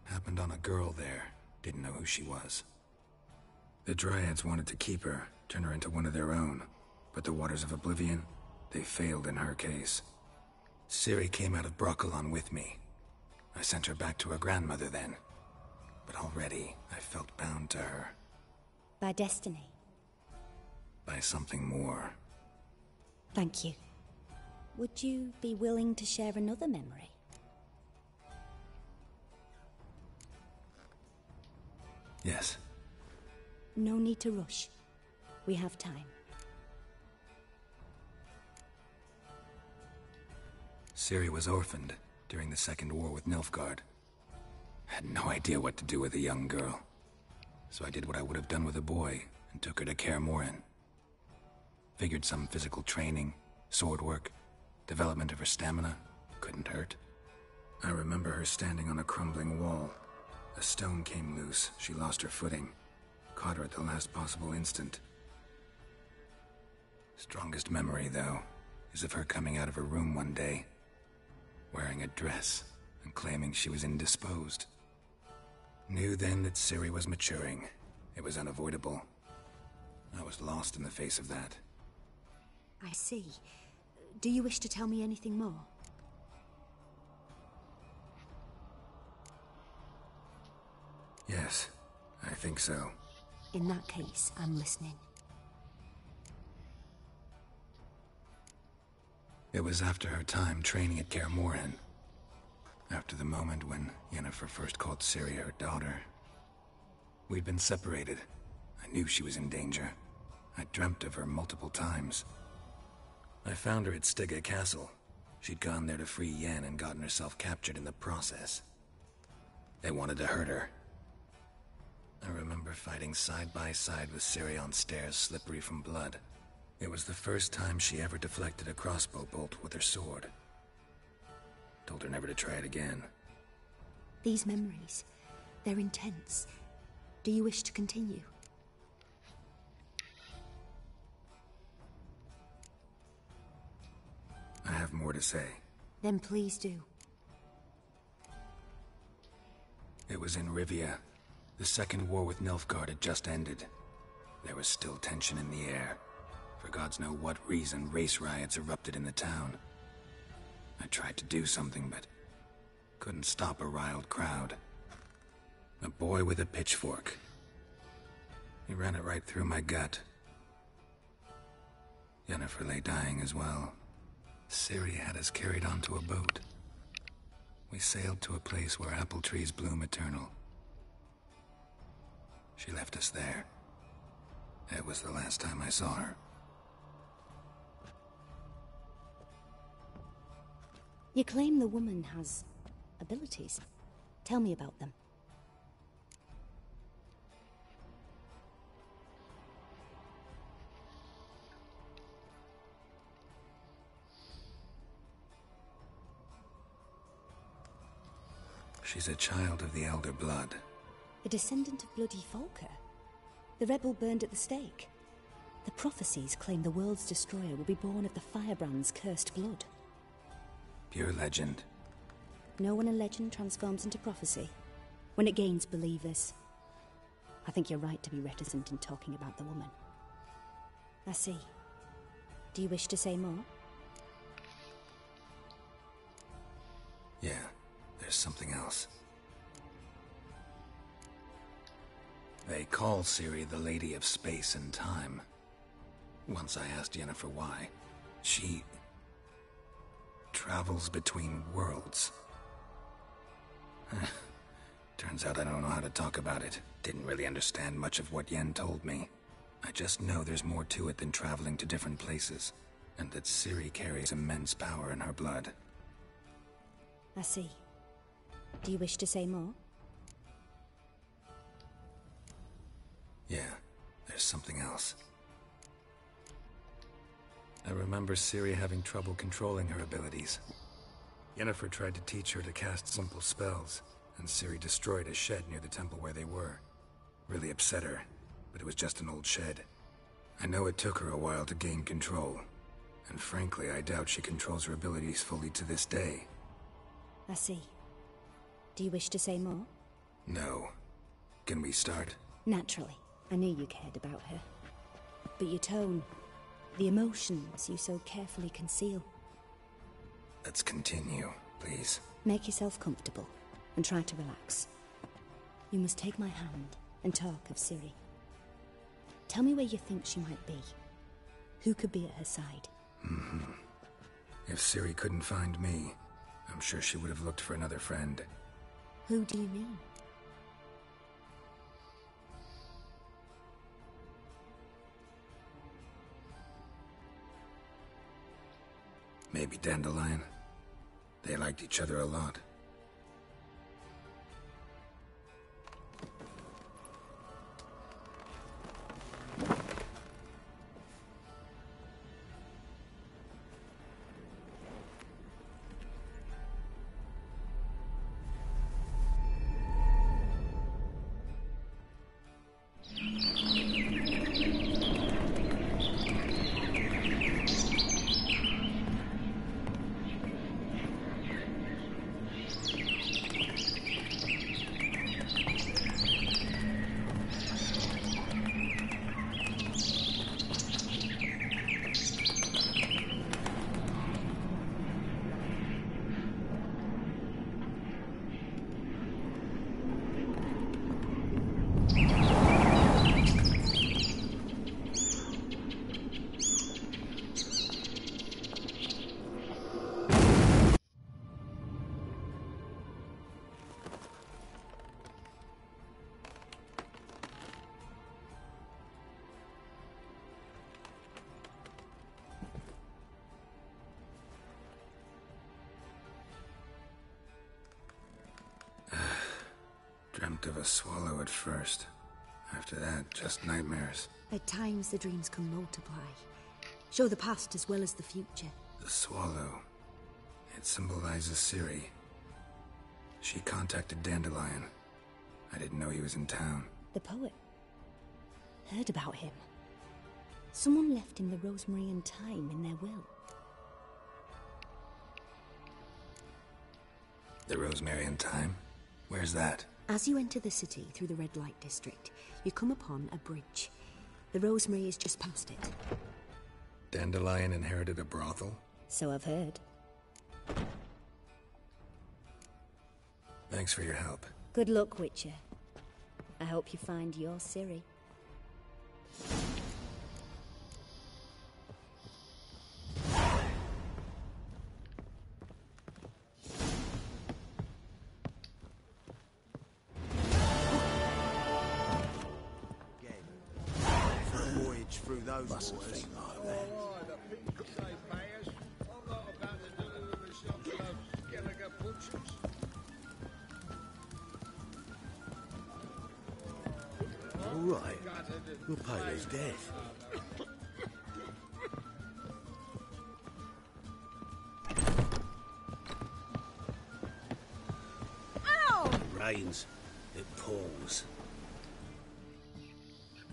Happened on a girl there. Didn't know who she was. The Dryads wanted to keep her, turn her into one of their own. But the Waters of Oblivion, they failed in her case. Ciri came out of Broccolon with me. I sent her back to her grandmother then. But already, I felt bound to her. By destiny. By something more. Thank you. Would you be willing to share another memory? Yes. No need to rush. We have time. Ciri was orphaned during the Second War with Nilfgaard. Had no idea what to do with a young girl. So I did what I would have done with a boy and took her to Kaer Morhen. Figured some physical training, sword work, development of her stamina couldn't hurt. I remember her standing on a crumbling wall. A stone came loose, she lost her footing. Caught her at the last possible instant. Strongest memory, though, is of her coming out of her room one day, wearing a dress and claiming she was indisposed. Knew then that Ciri was maturing. It was unavoidable. I was lost in the face of that. I see. Do you wish to tell me anything more? Yes, I think so. In that case, I'm listening. It was after her time training at Kaer Morhen. After the moment when Yennefer first called Ciri her daughter. We'd been separated. I knew she was in danger. I dreamt of her multiple times. I found her at Stygga Castle. She'd gone there to free Yen and gotten herself captured in the process. They wanted to hurt her. I remember fighting side by side with Ciri on stairs slippery from blood. It was the first time she ever deflected a crossbow bolt with her sword. Told her never to try it again. These memories, they're intense. Do you wish to continue? I have more to say. Then please do. It was in Rivia. The Second War with Nilfgaard had just ended. There was still tension in the air. For gods know what reason, race riots erupted in the town. I tried to do something, but couldn't stop a riled crowd. A boy with a pitchfork. He ran it right through my gut. Yennefer lay dying as well. Ciri had us carried onto a boat. We sailed to a place where apple trees bloom eternal. She left us there. It was the last time I saw her. You claim the woman has abilities. Tell me about them. She's a child of the Elder Blood. A descendant of bloody Volker. The rebel burned at the stake. The prophecies claim the world's destroyer will be born of the firebrand's cursed blood. Pure legend. Know when a legend transforms into prophecy? When it gains believers. I think you're right to be reticent in talking about the woman. I see. Do you wish to say more? Yeah, there's something else. They call Ciri the Lady of Space and Time. Once I asked Yennefer why. She travels between worlds. Turns out I don't know how to talk about it. Didn't really understand much of what Yen told me. I just know there's more to it than traveling to different places, and that Ciri carries immense power in her blood. I see. Do you wish to say more? Yeah, there's something else. I remember Ciri having trouble controlling her abilities. Yennefer tried to teach her to cast simple spells, and Ciri destroyed a shed near the temple where they were. Really upset her, but it was just an old shed. I know it took her a while to gain control, and frankly, I doubt she controls her abilities fully to this day. I see. Do you wish to say more? No. Can we start? Naturally. I knew you cared about her. But your tone, the emotions you so carefully conceal. Let's continue, please. Make yourself comfortable, and try to relax. You must take my hand and talk of Ciri. Tell me where you think she might be. Who could be at her side? If Ciri couldn't find me, I'm sure she would have looked for another friend. Who do you mean? Maybe Dandelion. They liked each other a lot. Dreamt of a swallow at first. After that, just nightmares. At times the dreams can multiply. Show the past as well as the future. The swallow. It symbolizes Ciri. She contacted Dandelion. I didn't know he was in town. The poet. Heard about him. Someone left him the rosemary and thyme in their will. The rosemary and thyme? Where's that? As you enter the city through the red light district, you come upon a bridge. The rosemary is just past it. Dandelion inherited a brothel? So I've heard. Thanks for your help. Good luck, Witcher. I hope you find your Ciri. Must have think like that. All right, we'll pay his death. Ow! It rains, it pours.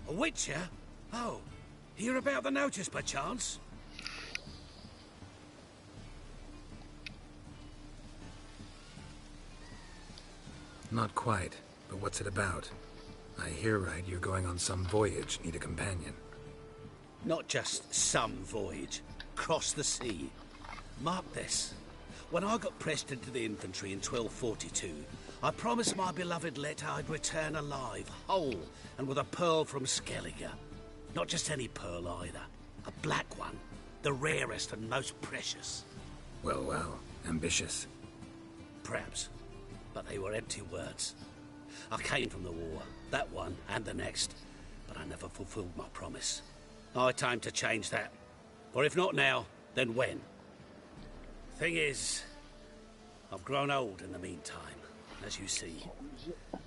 A witcher? Oh. Hear about the notice, perchance? Not quite, but what's it about? I hear right you're going on some voyage, need a companion. Not just some voyage. Cross the sea. Mark this. When I got pressed into the infantry in 1242, I promised my beloved Letta I'd return alive, whole, and with a pearl from Skellige. Not just any pearl either. A black one. The rarest and most precious. Well, well. Ambitious. Perhaps. But they were empty words. I came from the war. That one and the next. But I never fulfilled my promise. High time to change that. For if not now, then when? Thing is, I've grown old in the meantime, as you see.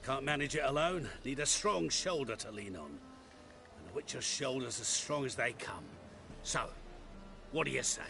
Can't manage it alone. Need a strong shoulder to lean on. The Witcher's shoulders as strong as they come. So, What do you say?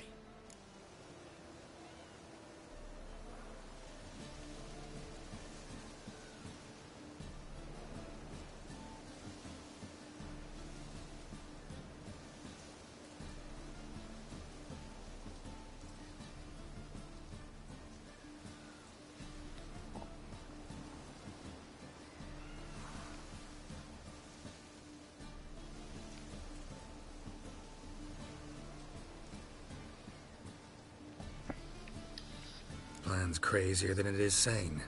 Plan's crazier than it is sane,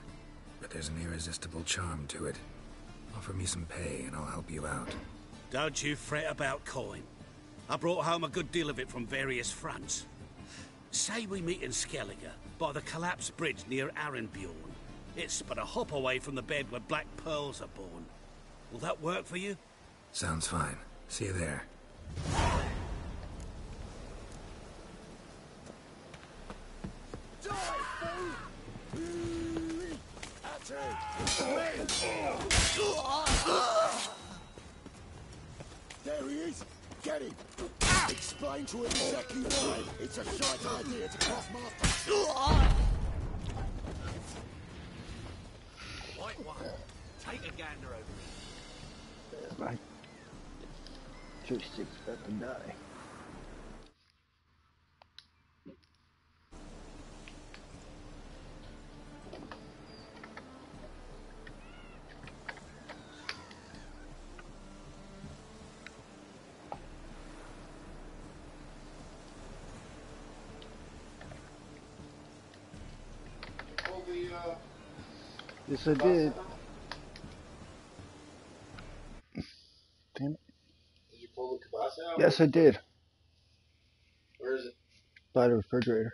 but there's an irresistible charm to it. Offer me some pay and I'll help you out. Don't you fret about coin. I brought home a good deal of it from various fronts. Say we meet in Skellige, by the collapsed bridge near Arenbjorn. It's but a hop away from the bed where black pearls are born. Will that work for you? Sounds fine. See you there. There he is! Get him! Explain to him exactly why. It's a shite idea to cross master. White one. Take a gander over There's my joystick's about to die. Yes, I did. Damn it. Did you pull the kibasa out? Yes, I did. Where is it? By the refrigerator.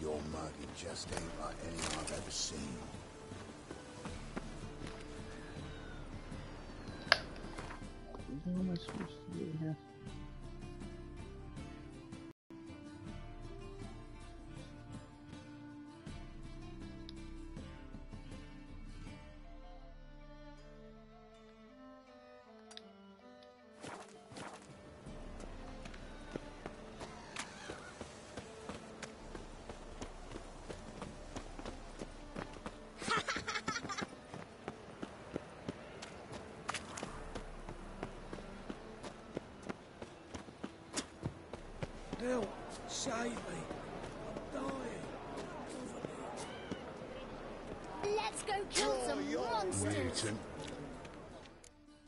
Your mugging just ain't like any I've ever seen. What am I supposed to do here? Help! Save me! I'm dying! Let's go kill some monsters!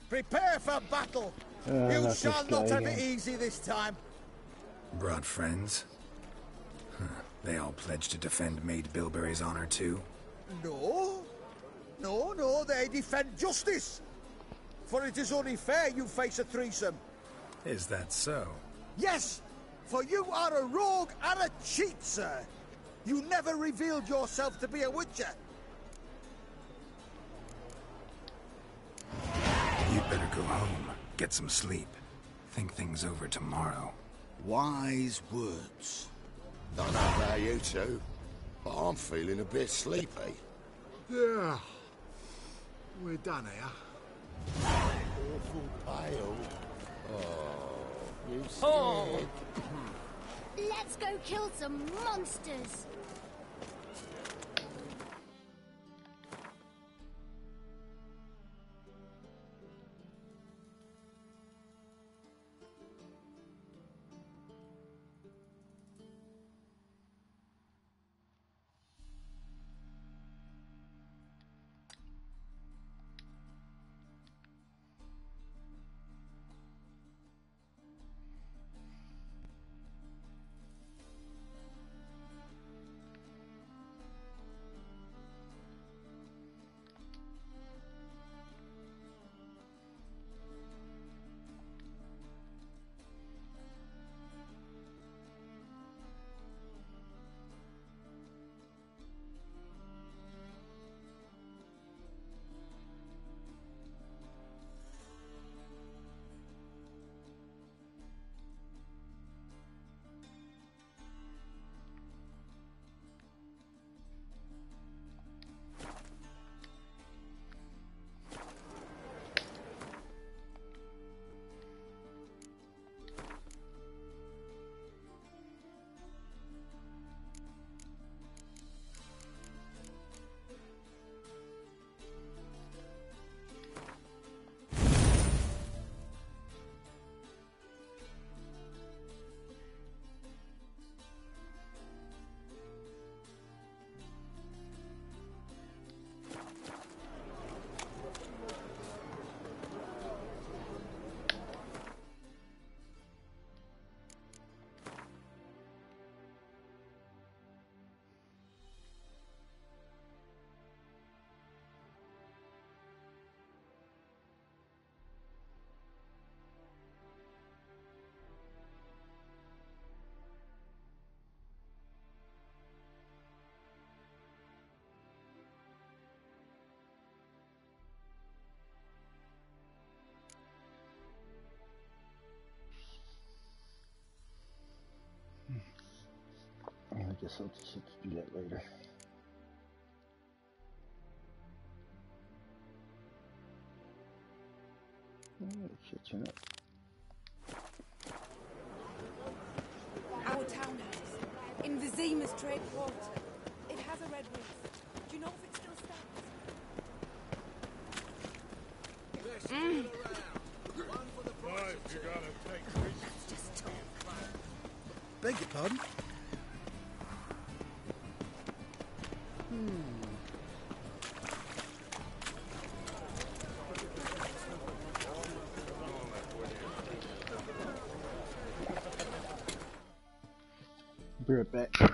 Prepare for battle! You shall not have it easy this time! Brought friends? Huh. They all pledged to defend Maid Bilberry's honor too? No. No, they defend justice! For it is only fair you face a threesome. Is that so? Yes! For you are a rogue and a cheat, sir! You never revealed yourself to be a witcher! You'd better go home, get some sleep. Think things over tomorrow. Wise words. Don't know about you two, but I'm feeling a bit sleepy. Yeah. We're done here. Awful pale. Oh, you scared? Oh. Let's go kill some monsters! guess I'll just have to do that later. Oh, catching up. Our townhouse in Vizima's trade quarter. It has a red roof. Do you know if it still stands? Just talk. Beg your pardon? Be right back.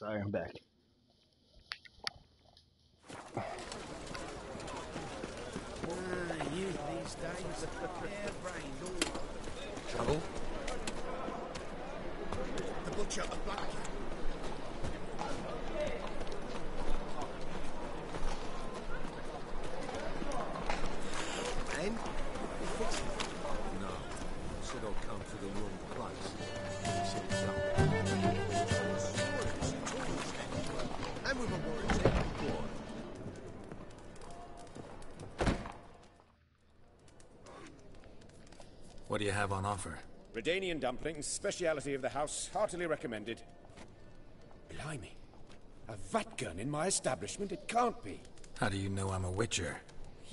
Sorry, I'm back. Youth these days, harebrained all. Trouble? The butcher of Black. And? No. Said I'll come to the wrong place. Said something. And with a warranty. What do you have on offer? Redanian dumplings, speciality of the house, heartily recommended. Blimey. A vatgun in my establishment? It can't be. How do you know I'm a witcher?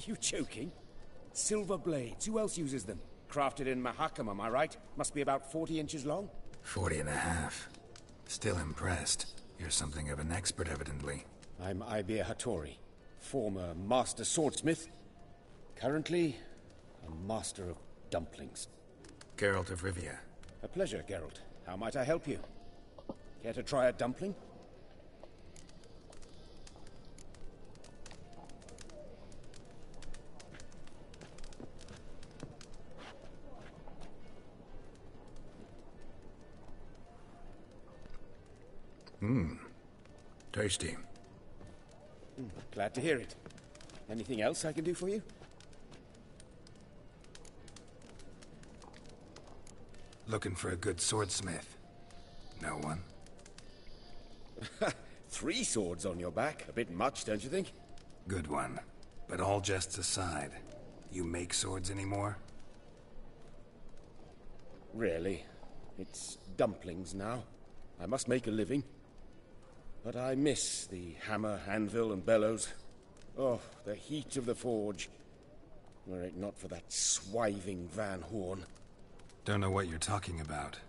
You joking? Silver blades, who else uses them? Crafted in Mahakam, am I right? Must be about 40 inches long? 40 and a half. Still impressed. You're something of an expert, evidently. I'm Ibir Hattori, former master swordsmith. Currently, a master of dumplings. Geralt of Rivia. A pleasure, Geralt. How might I help you? Care to try a dumpling? Tasty. Glad to hear it. Anything else I can do for you? Looking for a good swordsmith. No one? 3 swords on your back. A bit much, don't you think? Good one. But all jests aside, you make swords anymore? Really? It's dumplings now. I must make a living. But I miss the hammer, anvil, and bellows. Oh, the heat of the forge. Were it not for that swiving Van Horn. Don't know what you're talking about.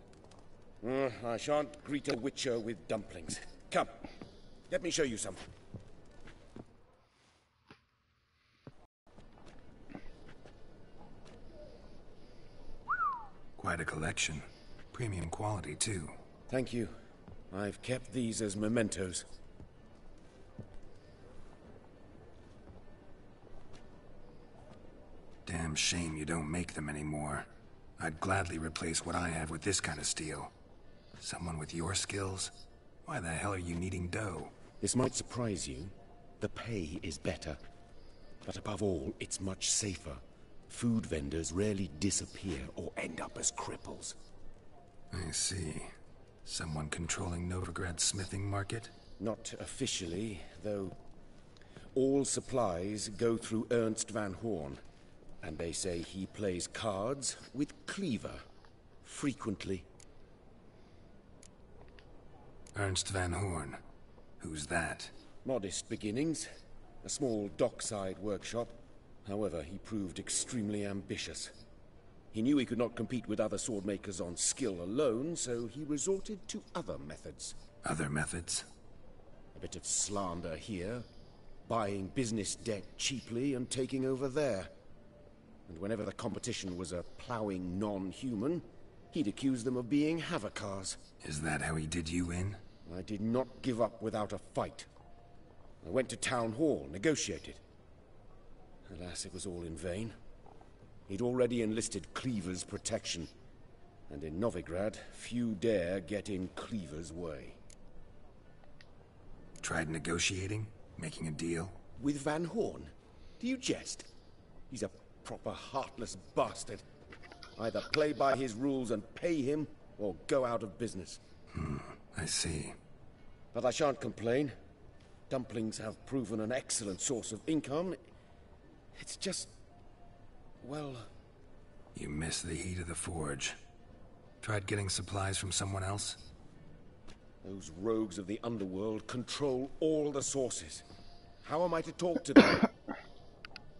I shan't greet a witcher with dumplings. Come, let me show you something. Quite a collection. Premium quality, too. Thank you. I've kept these as mementos. Damn shame you don't make them anymore. I'd gladly replace what I have with this kind of steel. Someone with your skills? Why the hell are you needing dough? This might surprise you. The pay is better. But above all, it's much safer. Food vendors rarely disappear or end up as cripples. I see. Someone controlling Novigrad's smithing market? Not officially, though all supplies go through Ernst Van Horn. And they say he plays cards with Cleaver. Frequently. Ernst Van Horn. Who's that? Modest beginnings. A small dockside workshop. However, he proved extremely ambitious. He knew he could not compete with other swordmakers on skill alone, so he resorted to other methods. Other methods? A bit of slander here, buying business debt cheaply and taking over there. And whenever the competition was a ploughing non-human, he'd accuse them of being Havocars. Is that how he did you in? I did not give up without a fight. I went to Town Hall, negotiated. Alas, it was all in vain. He'd already enlisted Cleaver's protection, and in Novigrad, few dare get in Cleaver's way. Tried negotiating? Making a deal? With Van Horn? Do you jest? He's a proper heartless bastard. Either play by his rules and pay him, or go out of business. I see. But I shan't complain. Dumplings have proven an excellent source of income. It's just... well... You miss the heat of the forge. Tried getting supplies from someone else? Those rogues of the underworld control all the sources. How am I to talk to them?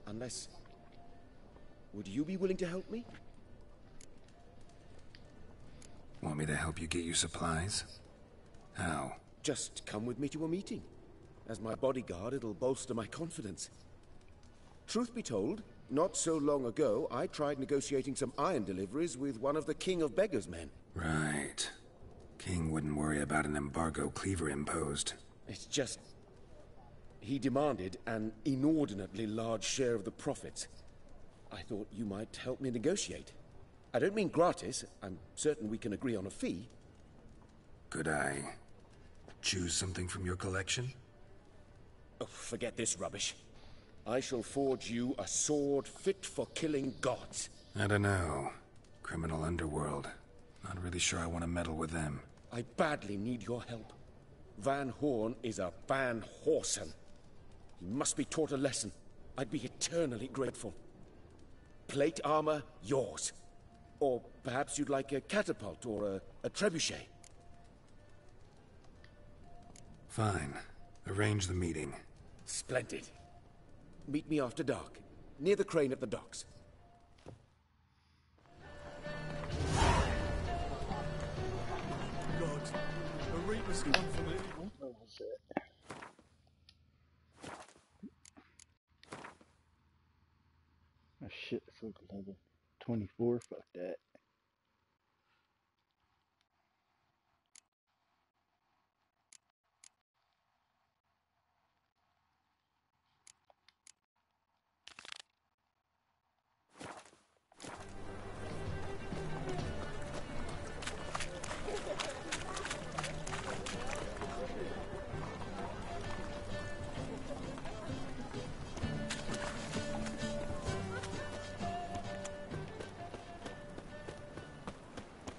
Unless... would you be willing to help me? Want me to help you get you supplies? How? Just come with me to a meeting. As my bodyguard, it'll bolster my confidence. Truth be told, not so long ago, I tried negotiating some iron deliveries with one of the King of Beggars' men. Right. King wouldn't worry about an embargo Cleaver imposed. It's just... he demanded an inordinately large share of the profits. I thought you might help me negotiate. I don't mean gratis. I'm certain we can agree on a fee. Could I choose something from your collection? Oh, forget this rubbish. I shall forge you a sword fit for killing gods. I don't know. Criminal underworld. Not really sure I want to meddle with them. I badly need your help. Van Horn is a Van Horsen. He must be taught a lesson. I'd be eternally grateful. Plate armor, yours. Or perhaps you'd like a catapult or a trebuchet. Fine. Arrange the meeting. Splendid. Meet me after dark, near the crane at the docks. God, the Reaper's come for me. What was it? Oh shit, it's like level 24, fuck that.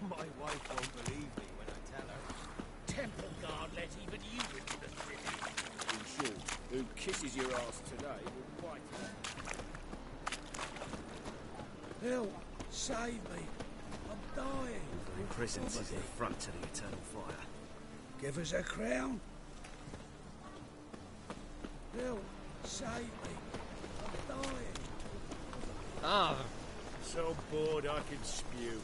My wife won't believe me when I tell her. Temple Guard let even you into the city. In short, who kisses your ass today will bite her. Help! Save me! I'm dying! In prison is the front to the eternal fire. Give us a crown. Help! Save me! I'm dying! Ah, so bored I can spew.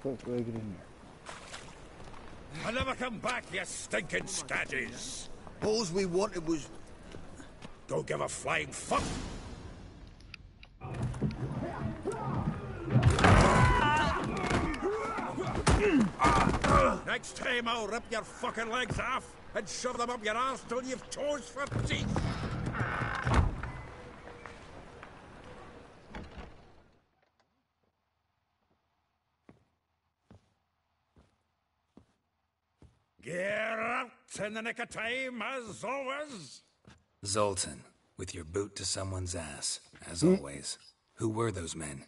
Fuck, do I get in there? I'll never come back, you stinking scadges! All we wanted was... Don't give a flying fuck! Next time I'll rip your fucking legs off and shove them up your arse till you've toes for teeth! Get out in the nick of time, as always! Zoltan, with your boot to someone's ass, as always. Who were those men?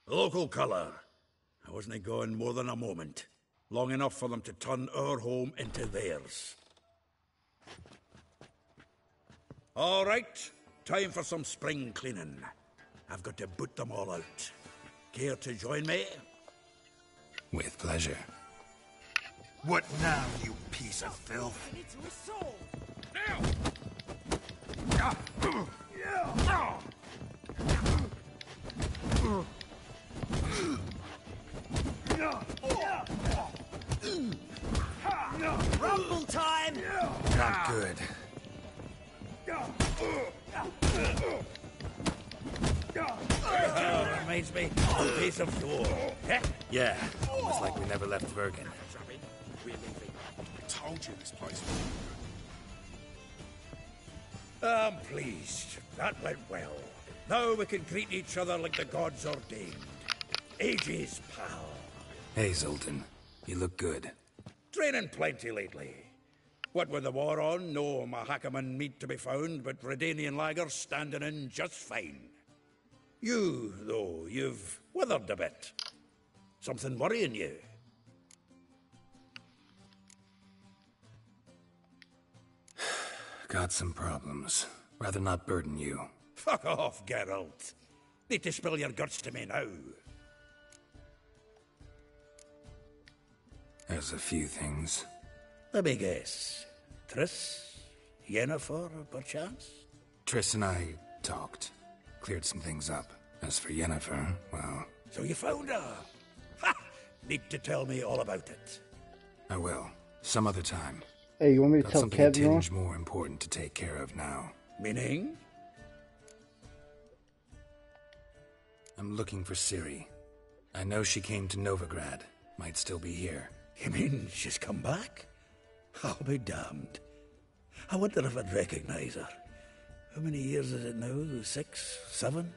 Local colour. I wasn't gone more than a moment. Long enough for them to turn our home into theirs. All right, time for some spring cleaning. I've got to boot them all out. Care to join me? With pleasure. What now, you piece of filth? Rumble time! Not good. Reminds me of a piece of door. Yeah, almost like we never left Vergen. I told you this place was good. I'm pleased. That went well. Now we can greet each other like the gods ordained. Ages, pal. Hey, Zoltan. You look good. Training plenty lately. What with the war on, no Mahakaman meat to be found, but Redanian lagers standing in just fine. You, though, you've withered a bit. Something worrying you? Got some problems. Rather not burden you. Fuck off, Geralt. Need to spill your guts to me now. There's a few things. Let me guess. Triss? Yennefer, perchance? Triss and I talked. Cleared some things up. As for Yennefer, well, So you found her? Ha! Need to tell me all about it. I will. Some other time. Hey, you want me to Got tell something a Kevin tinge more important to take care of now. Meaning? I'm looking for Ciri. I know she came to Novigrad. Might still be here. You mean she's come back? I'll be damned. I wonder if I'd recognize her. How many years is it now? 6, 7?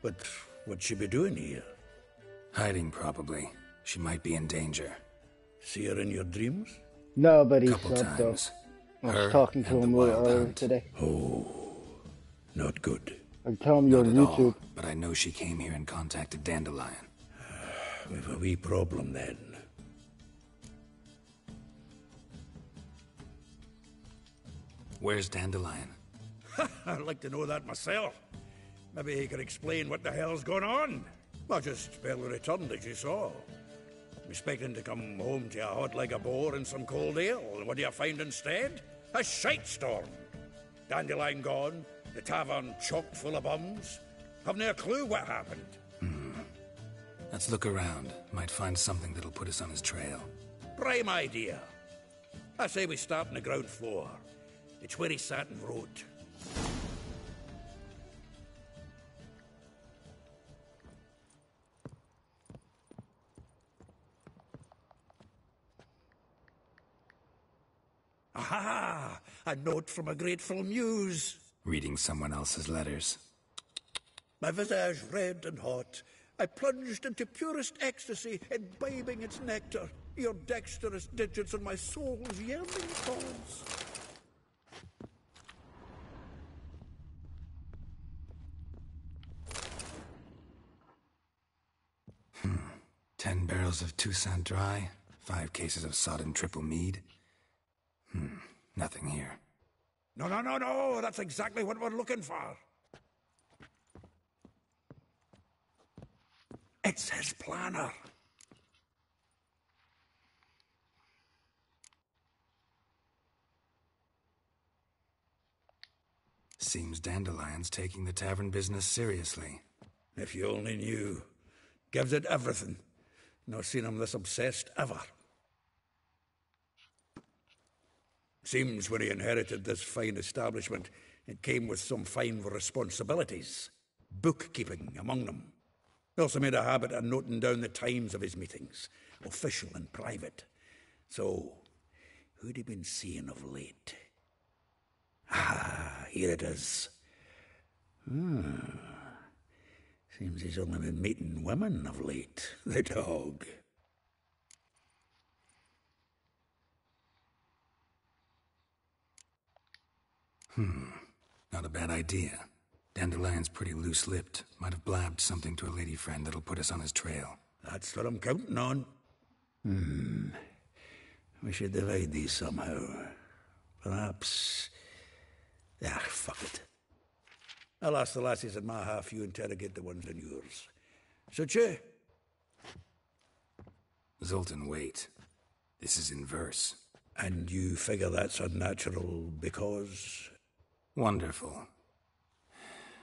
But what'd she be doing here? Hiding, probably. She might be in danger. See her in your dreams? No, but he Couple subbed though. times. I was Her talking to and him the a little Wild earlier Hunt. today. Oh, not good. I'm telling you Not on at YouTube. all, but I know she came here and contacted Dandelion. We've a wee problem then. Where's Dandelion? I'd like to know that myself. Maybe he could explain what the hell's going on. I just barely returned, as you saw. I'm expecting to come home to a hot like a boar and some cold ale. And what do you find instead? A shite storm. Dandelion gone, the tavern chock full of bums. Have no clue what happened. Let's look around. Might find something that'll put us on his trail. Prime idea. I say we start on the ground floor. It's where he sat and wrote. Aha! A note from a grateful muse. Reading someone else's letters. My visage red and hot, I plunged into purest ecstasy, imbibing its nectar. Your dexterous digits on my soul's yearning cause. Hmm. 10 barrels of Toussaint Dry, 5 cases of sodden triple mead. Nothing here. No, that's exactly what we're looking for. It's his planner. Seems Dandelion's taking the tavern business seriously. If you only knew. Gives it everything. Not seen him this obsessed ever. Seems when he inherited this fine establishment, it came with some fine responsibilities. Bookkeeping among them. He also made a habit of noting down the times of his meetings, official and private. So, who'd he been seeing of late? Ah, here it is. Seems he's only been meeting women of late. The dog. Not a bad idea. Dandelion's pretty loose-lipped. Might have blabbed something to a lady friend that'll put us on his trail. That's what I'm counting on. We should divide these somehow. Perhaps... fuck it. I'll ask the lassies in my half, you interrogate the ones in yours. Should you? Zoltan, wait. This is in verse. And you figure that's unnatural because... Wonderful.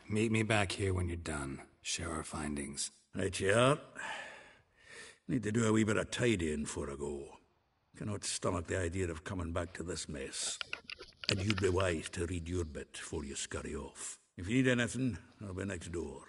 Meet me back here when you're done. Share our findings. Right you are. Need to do a wee bit of tidying before I go. Cannot stomach the idea of coming back to this mess. And you'd be wise to read your bit before you scurry off. If you need anything, I'll be next door.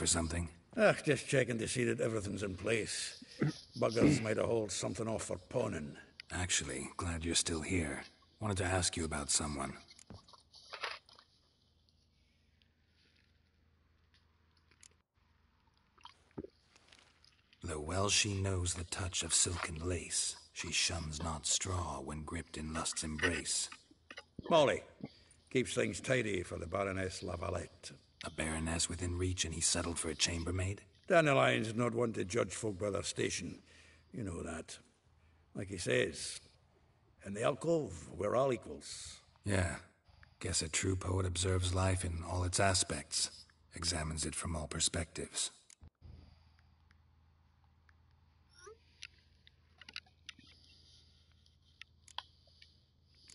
for something? Just checking to see that everything's in place. Buggers might have hauled something off for pawning. Actually, glad you're still here. Wanted to ask you about someone. Though well she knows the touch of silken lace, she shuns not straw when gripped in lust's embrace. Molly, keeps things tidy for the Baroness Lavalette. A baroness within reach and he settled for a chambermaid? Dandelion's not one to judge folk by their station. You know that. Like he says, in the alcove, we're all equals. Yeah. Guess a true poet observes life in all its aspects, examines it from all perspectives.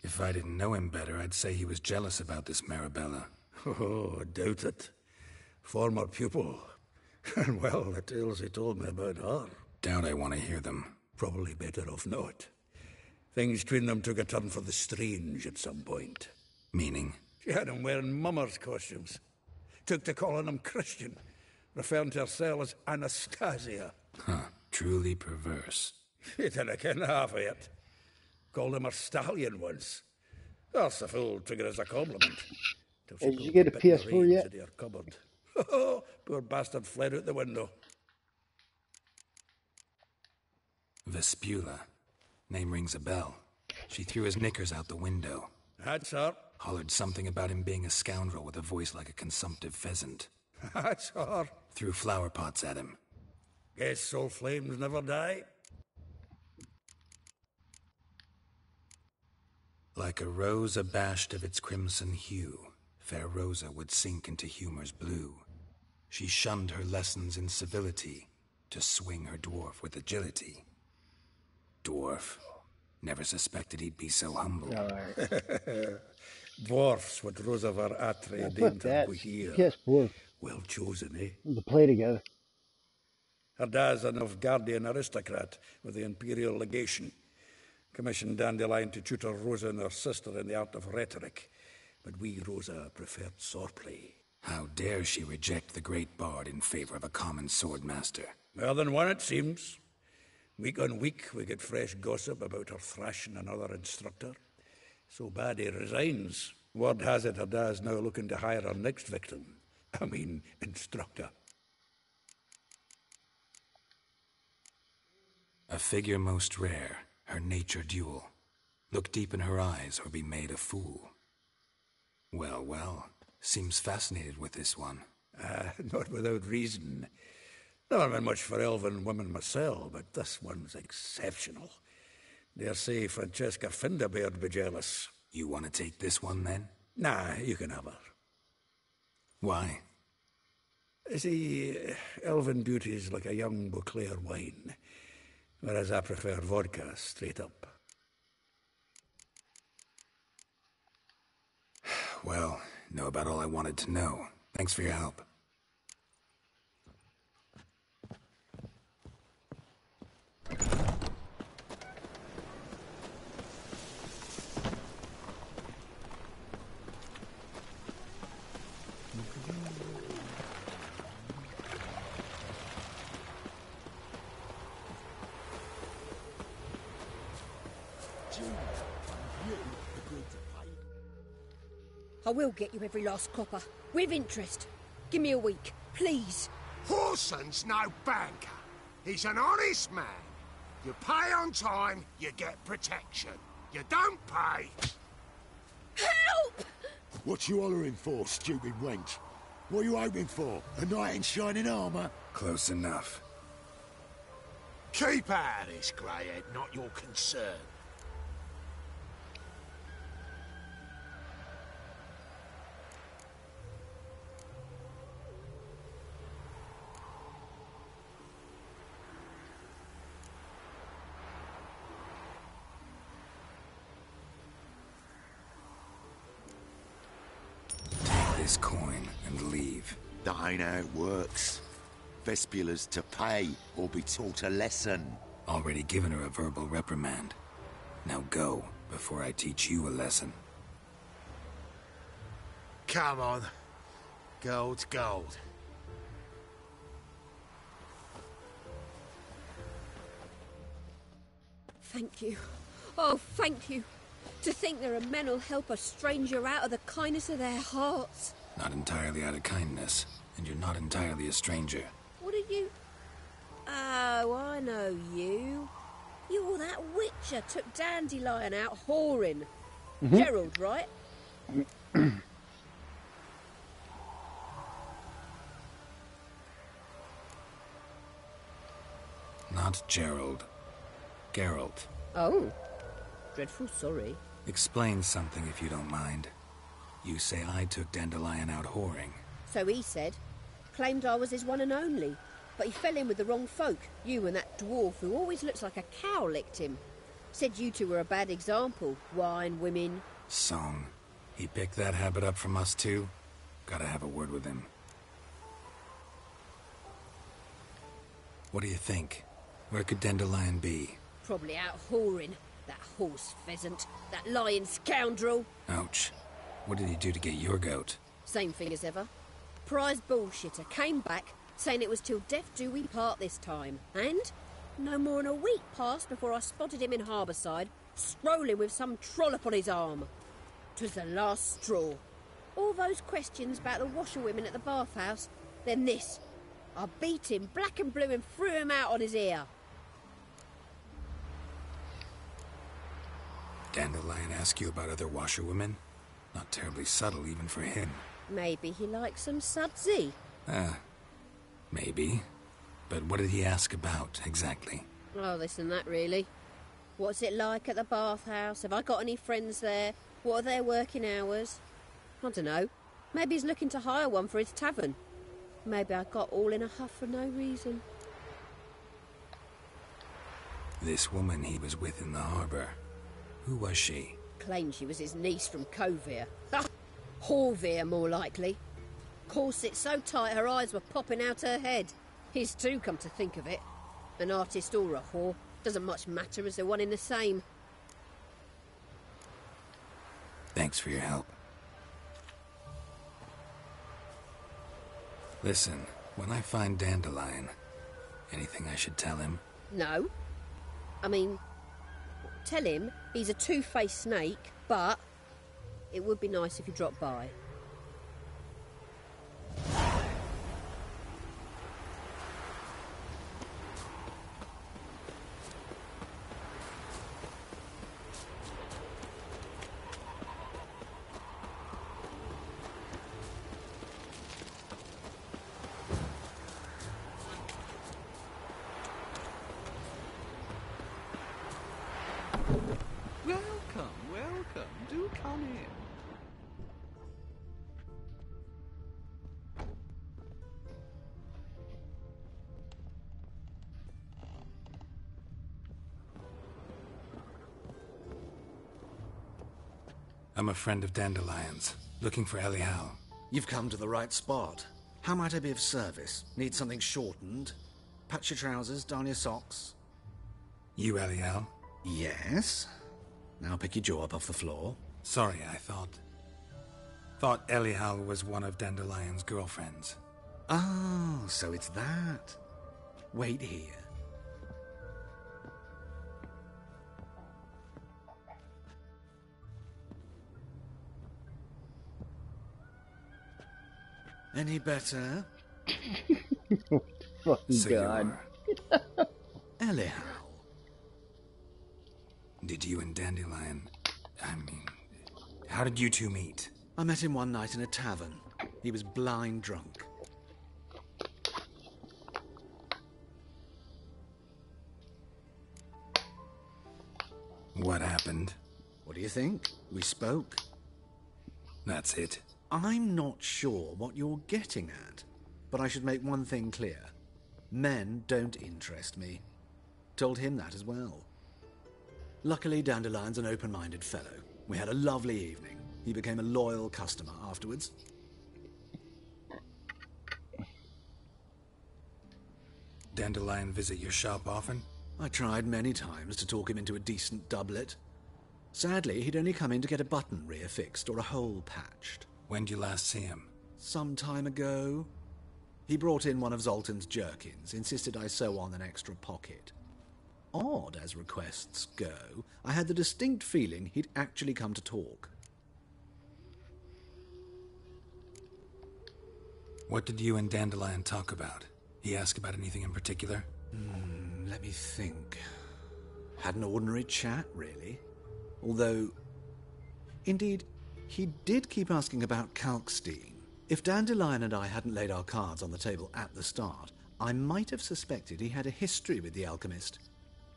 If I didn't know him better, I'd say he was jealous about this Marabella. Oh, I doubt it. Former pupil. And well, the tales he told me about her. Doubt I want to hear them. Probably better off not. Things between them took a turn for the strange at some point. Meaning? She had him wearing mummers' costumes. Took to calling him Christian, referring to herself as Anastasia. Huh, truly perverse. He didn't ken half of it. Called him a stallion once. That's the fool took it as a compliment. Hey, did you get a PS4 yet? Oh, poor bastard fled out the window. Vespula. Name rings a bell. She threw his knickers out the window. That's her. Hollered something about him being a scoundrel with a voice like a consumptive pheasant. That's her. Threw flower pots at him. Guess soul flames never die. Like a rose abashed of its crimson hue, fair Rosa would sink into humor's blue. She shunned her lessons in civility to swing her dwarf with agility. Dwarf. Never suspected he'd be so humble. Dwarfs what Rosa var atre dainter here. PS4. Well chosen, eh? To play together. Her dad's a Novgardian aristocrat with the Imperial Legation. Commissioned Dandelion to tutor Rosa and her sister in the art of rhetoric. But we, Rosa, preferred swordplay. How dare she reject the great bard in favor of a common swordmaster? More than one, it seems. Week on week, we get fresh gossip about her thrashing another instructor. So bad he resigns. Word has it her dad's now looking to hire her next victim. I mean, instructor. A figure most rare, her nature dual. Look deep in her eyes or be made a fool. Well, well, seems fascinated with this one. Not without reason. Never been much for elven women myself, but this one's exceptional. Dare say Francesca Finderbeard be jealous. You want to take this one, then? Nah, you can have her. Why? See, elven beauty's like a young Beauclair wine, whereas I prefer vodka straight up. Well, know about all I wanted to know. Thanks for your help. I will get you every last copper, with interest. Give me a week, please. Horson's no banker. He's an honest man. You pay on time, you get protection. You don't pay... Help! What you hollering for, stupid wench? What are you hoping for? A knight in shining armour? Close enough. Keep out of this, greyhead, not your concern. This coin and leave. That ain't how it works. Vespula's to pay or be taught a lesson. Already given her a verbal reprimand. Now go, before I teach you a lesson. Come on. Gold's gold. Thank you. Oh, thank you. To think there are men who'll help a stranger out of the kindness of their hearts. Not entirely out of kindness, and you're not entirely a stranger. What are you... Oh, I know you. You're that witcher took Dandelion out whoring. Gerald, right? Not Gerald. Geralt. Oh. Dreadful sorry. Explain something if you don't mind. You say I took Dandelion out whoring. So he said. Claimed I was his one and only. But he fell in with the wrong folk. You and that dwarf who always looks like a cow licked him. Said you two were a bad example. Wine, women. Song. He picked that habit up from us too? Gotta have a word with him. What do you think? Where could Dandelion be? Probably out whoring. That horse pheasant. That lying scoundrel. Ouch. What did he do to get your goat? Same thing as ever. Prize bullshitter came back, saying it was till death do we part this time. And no more than a week passed before I spotted him in Harbourside, strolling with some trollop on his arm. 'Twas the last straw. All those questions about the washerwomen at the bathhouse, then this. I beat him black and blue and threw him out on his ear. Dandelion ask you about other washerwomen? Not terribly subtle even for him. Maybe he likes some sudsy. Maybe. But what did he ask about, exactly? Oh, this and that, really. What's it like at the bathhouse? Have I got any friends there? What are their working hours? I don't know. Maybe he's looking to hire one for his tavern. Maybe I got all in a huff for no reason. This woman he was with in the harbour. Who was she? Claimed she was his niece from Kovir. Horvir, more likely. Corset so tight her eyes were popping out her head. His too, come to think of it. An artist or a whore. Doesn't much matter as they're one in the same. Thanks for your help. Listen, when I find Dandelion, anything I should tell him? No. I mean, tell him he's a two-faced snake, but it would be nice if he dropped by. Welcome. Do come in. I'm a friend of Dandelion's, looking for Elial. You've come to the right spot. How might I be of service? Need something shortened? Patch your trousers, darn your socks. You Elial? Yes. Now pick your jaw up off the floor. Sorry, I thought Elial was one of Dandelion's girlfriends. Oh, so it's that. Wait here. Any better? Fucking God. Elial. Did you and Dandelion... how did you two meet? I met him one night in a tavern. He was blind drunk. What happened? What do you think? We spoke. That's it. I'm not sure what you're getting at, but I should make one thing clear. Men don't interest me. Told him that as well. Luckily, Dandelion's an open-minded fellow. We had a lovely evening. He became a loyal customer afterwards. Dandelion visit your shop often? I tried many times to talk him into a decent doublet. Sadly, he'd only come in to get a button rear fixed or a hole patched. When did you last see him? Some time ago. He brought in one of Zoltan's jerkins, insisted I sew on an extra pocket. odd as requests go, I had the distinct feeling he'd actually come to talk. What did you and Dandelion talk about? He asked about anything in particular? Let me think. Had an ordinary chat, really. Although, indeed, he did keep asking about Kalkstein. If Dandelion and I hadn't laid our cards on the table at the start, I might have suspected he had a history with the alchemist.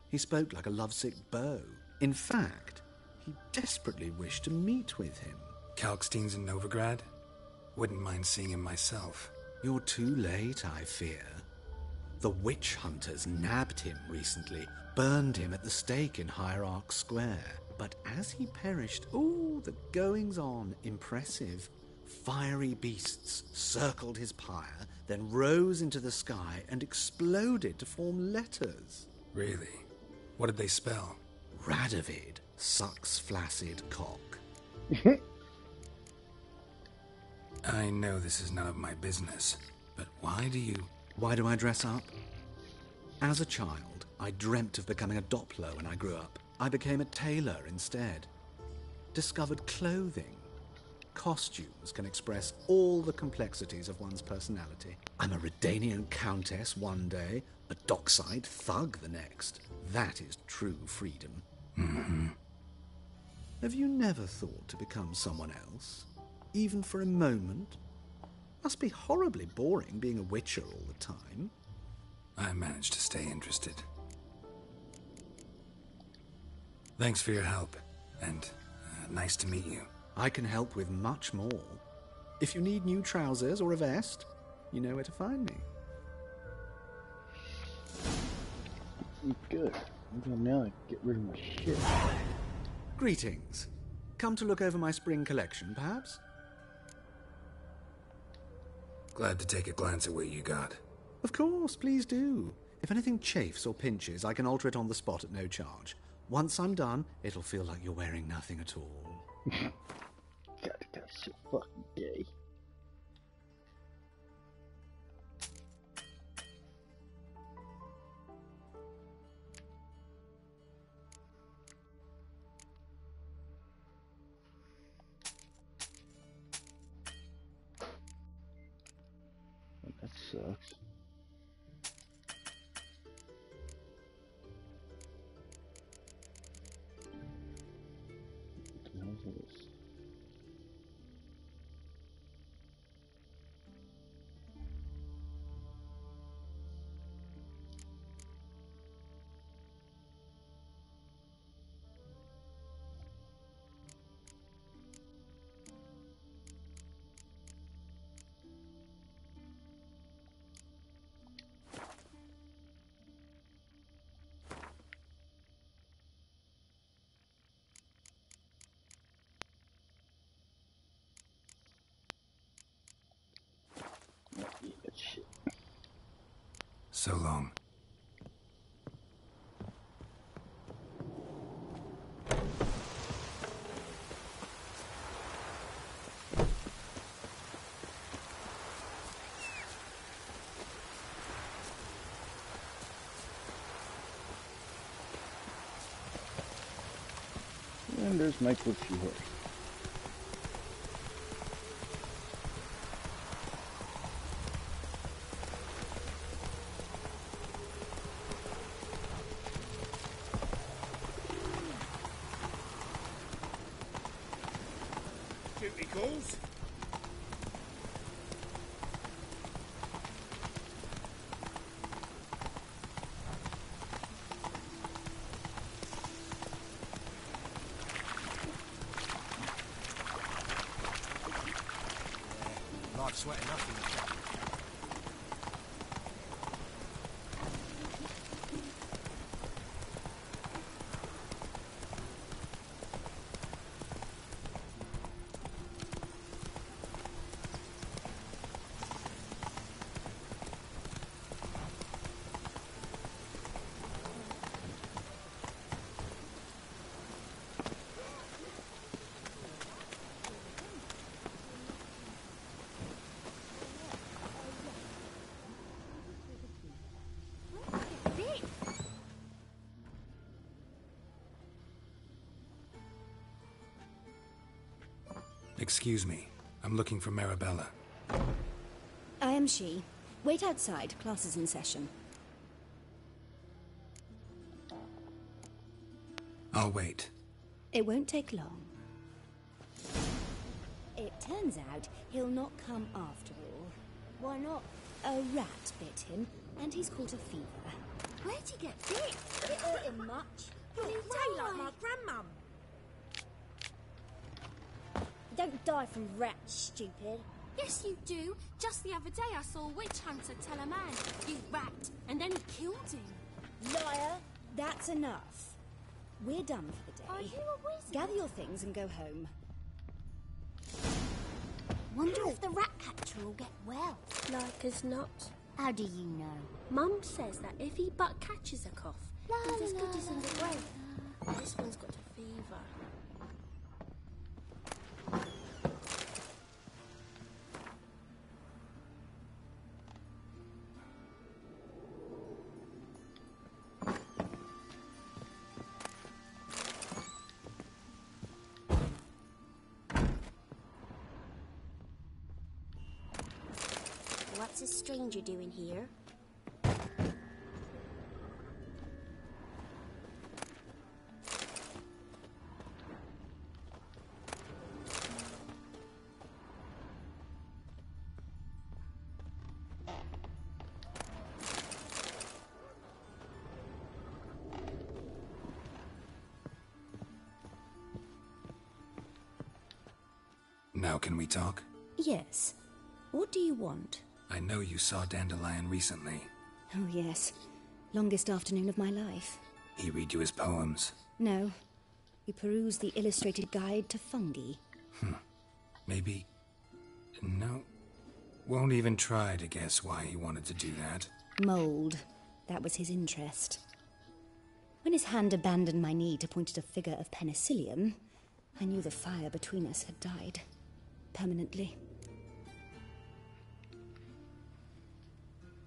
He spoke like a lovesick beau. In fact, he desperately wished to meet with him. Kalkstein's in Novigrad? Wouldn't mind seeing him myself. You're too late, I fear. The witch hunters nabbed him recently, burned him at the stake in Hierarch Square. But as he perished, the goings-on, impressive. Fiery beasts circled his pyre, then rose into the sky and exploded to form letters. Really? What did they spell? Radovid sucks flaccid cock. I know this is none of my business, but why do I dress up? As a child, I dreamt of becoming a Doppler when I grew up. I became a tailor instead. Discovered clothing. Costumes can express all the complexities of one's personality. I'm a Redanian countess one day, a dockside thug the next. That is true freedom. Mm-hmm. Have you never thought to become someone else? Even for a moment? Must be horribly boring being a witcher all the time. I managed to stay interested. Thanks for your help, and nice to meet you. I can help with much more. If you need new trousers or a vest, you know where to find me. Good. Now I can get rid of my shit. Greetings. Come to look over my spring collection, perhaps? Glad to take a glance at what you got. Of course, please do. If anything chafes or pinches, I can alter it on the spot at no charge. Once I'm done, it'll feel like you're wearing nothing at all. God, that's so fucking gay. That sucks. What the hell is this? Shit. So long. And there's my Quixie horse. Duty calls. Like sweating up in the shop. Excuse me. I'm looking for Marabella. I am she. Wait outside. Class is in session. I'll wait. It won't take long. It turns out he'll not come after all. Why not? A rat bit him, and he's caught a fever. Where'd you get bit? It hurt him much. You're grey like my grandmum. Don't die from rats, stupid. Yes, you do. Just the other day I saw a witch hunter tell a man, "You rat," and then he killed him. Liar, that's enough. We're done for the day. Are you a wizard? Gather your things and go home. Wonder if the rat catcher will get well. Like as not. How do you know? Mum says that if he but catches a cough, he's as good as in the grave. This one's got a fever. What's a stranger doing here? Now can we talk? Yes. What do you want? I know you saw Dandelion recently. Oh, yes. Longest afternoon of my life. He read you his poems. No. He perused the illustrated guide to fungi. Maybe... No. Won't even try to guess why he wanted to do that. Mold. That was his interest. When his hand abandoned my knee to point at a figure of penicillium, I knew the fire between us had died. Permanently.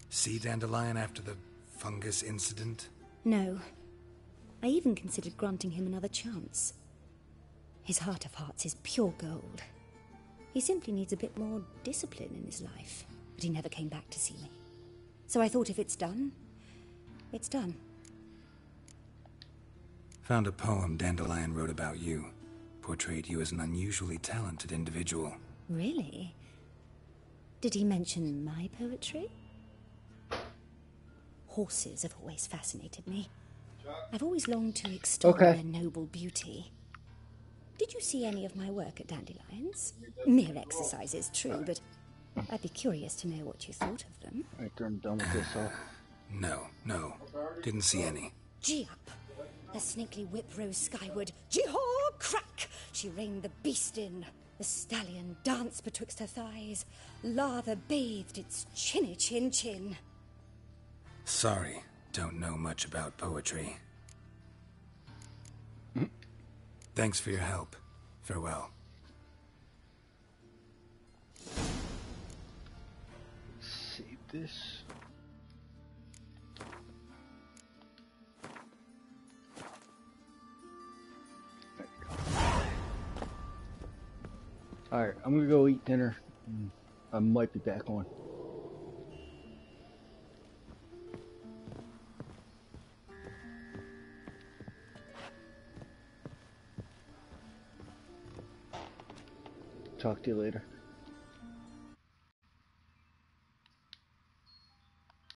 See Dandelion after the fungus incident? No. I even considered granting him another chance. His heart of hearts is pure gold. He simply needs a bit more discipline in his life. But he never came back to see me. So I thought if it's done, it's done. Found a poem Dandelion wrote about you. Portrayed you as an unusually talented individual. Really? Did he mention my poetry? Horses have always fascinated me. I've always longed to extol their noble beauty. Did you see any of my work at Dandelion's? Mere exercises, true, but I'd be curious to know what you thought of them. After I'm done with this, No. Didn't see any. Gee up! The snakely whip rose skyward. Jee-haw! Crack! She reined the beast in. The stallion danced betwixt her thighs. Lather bathed its chinny chin. Sorry, don't know much about poetry. Thanks for your help. Farewell. Save this. Alright, I'm gonna go eat dinner. I might be back on. Talk to you later.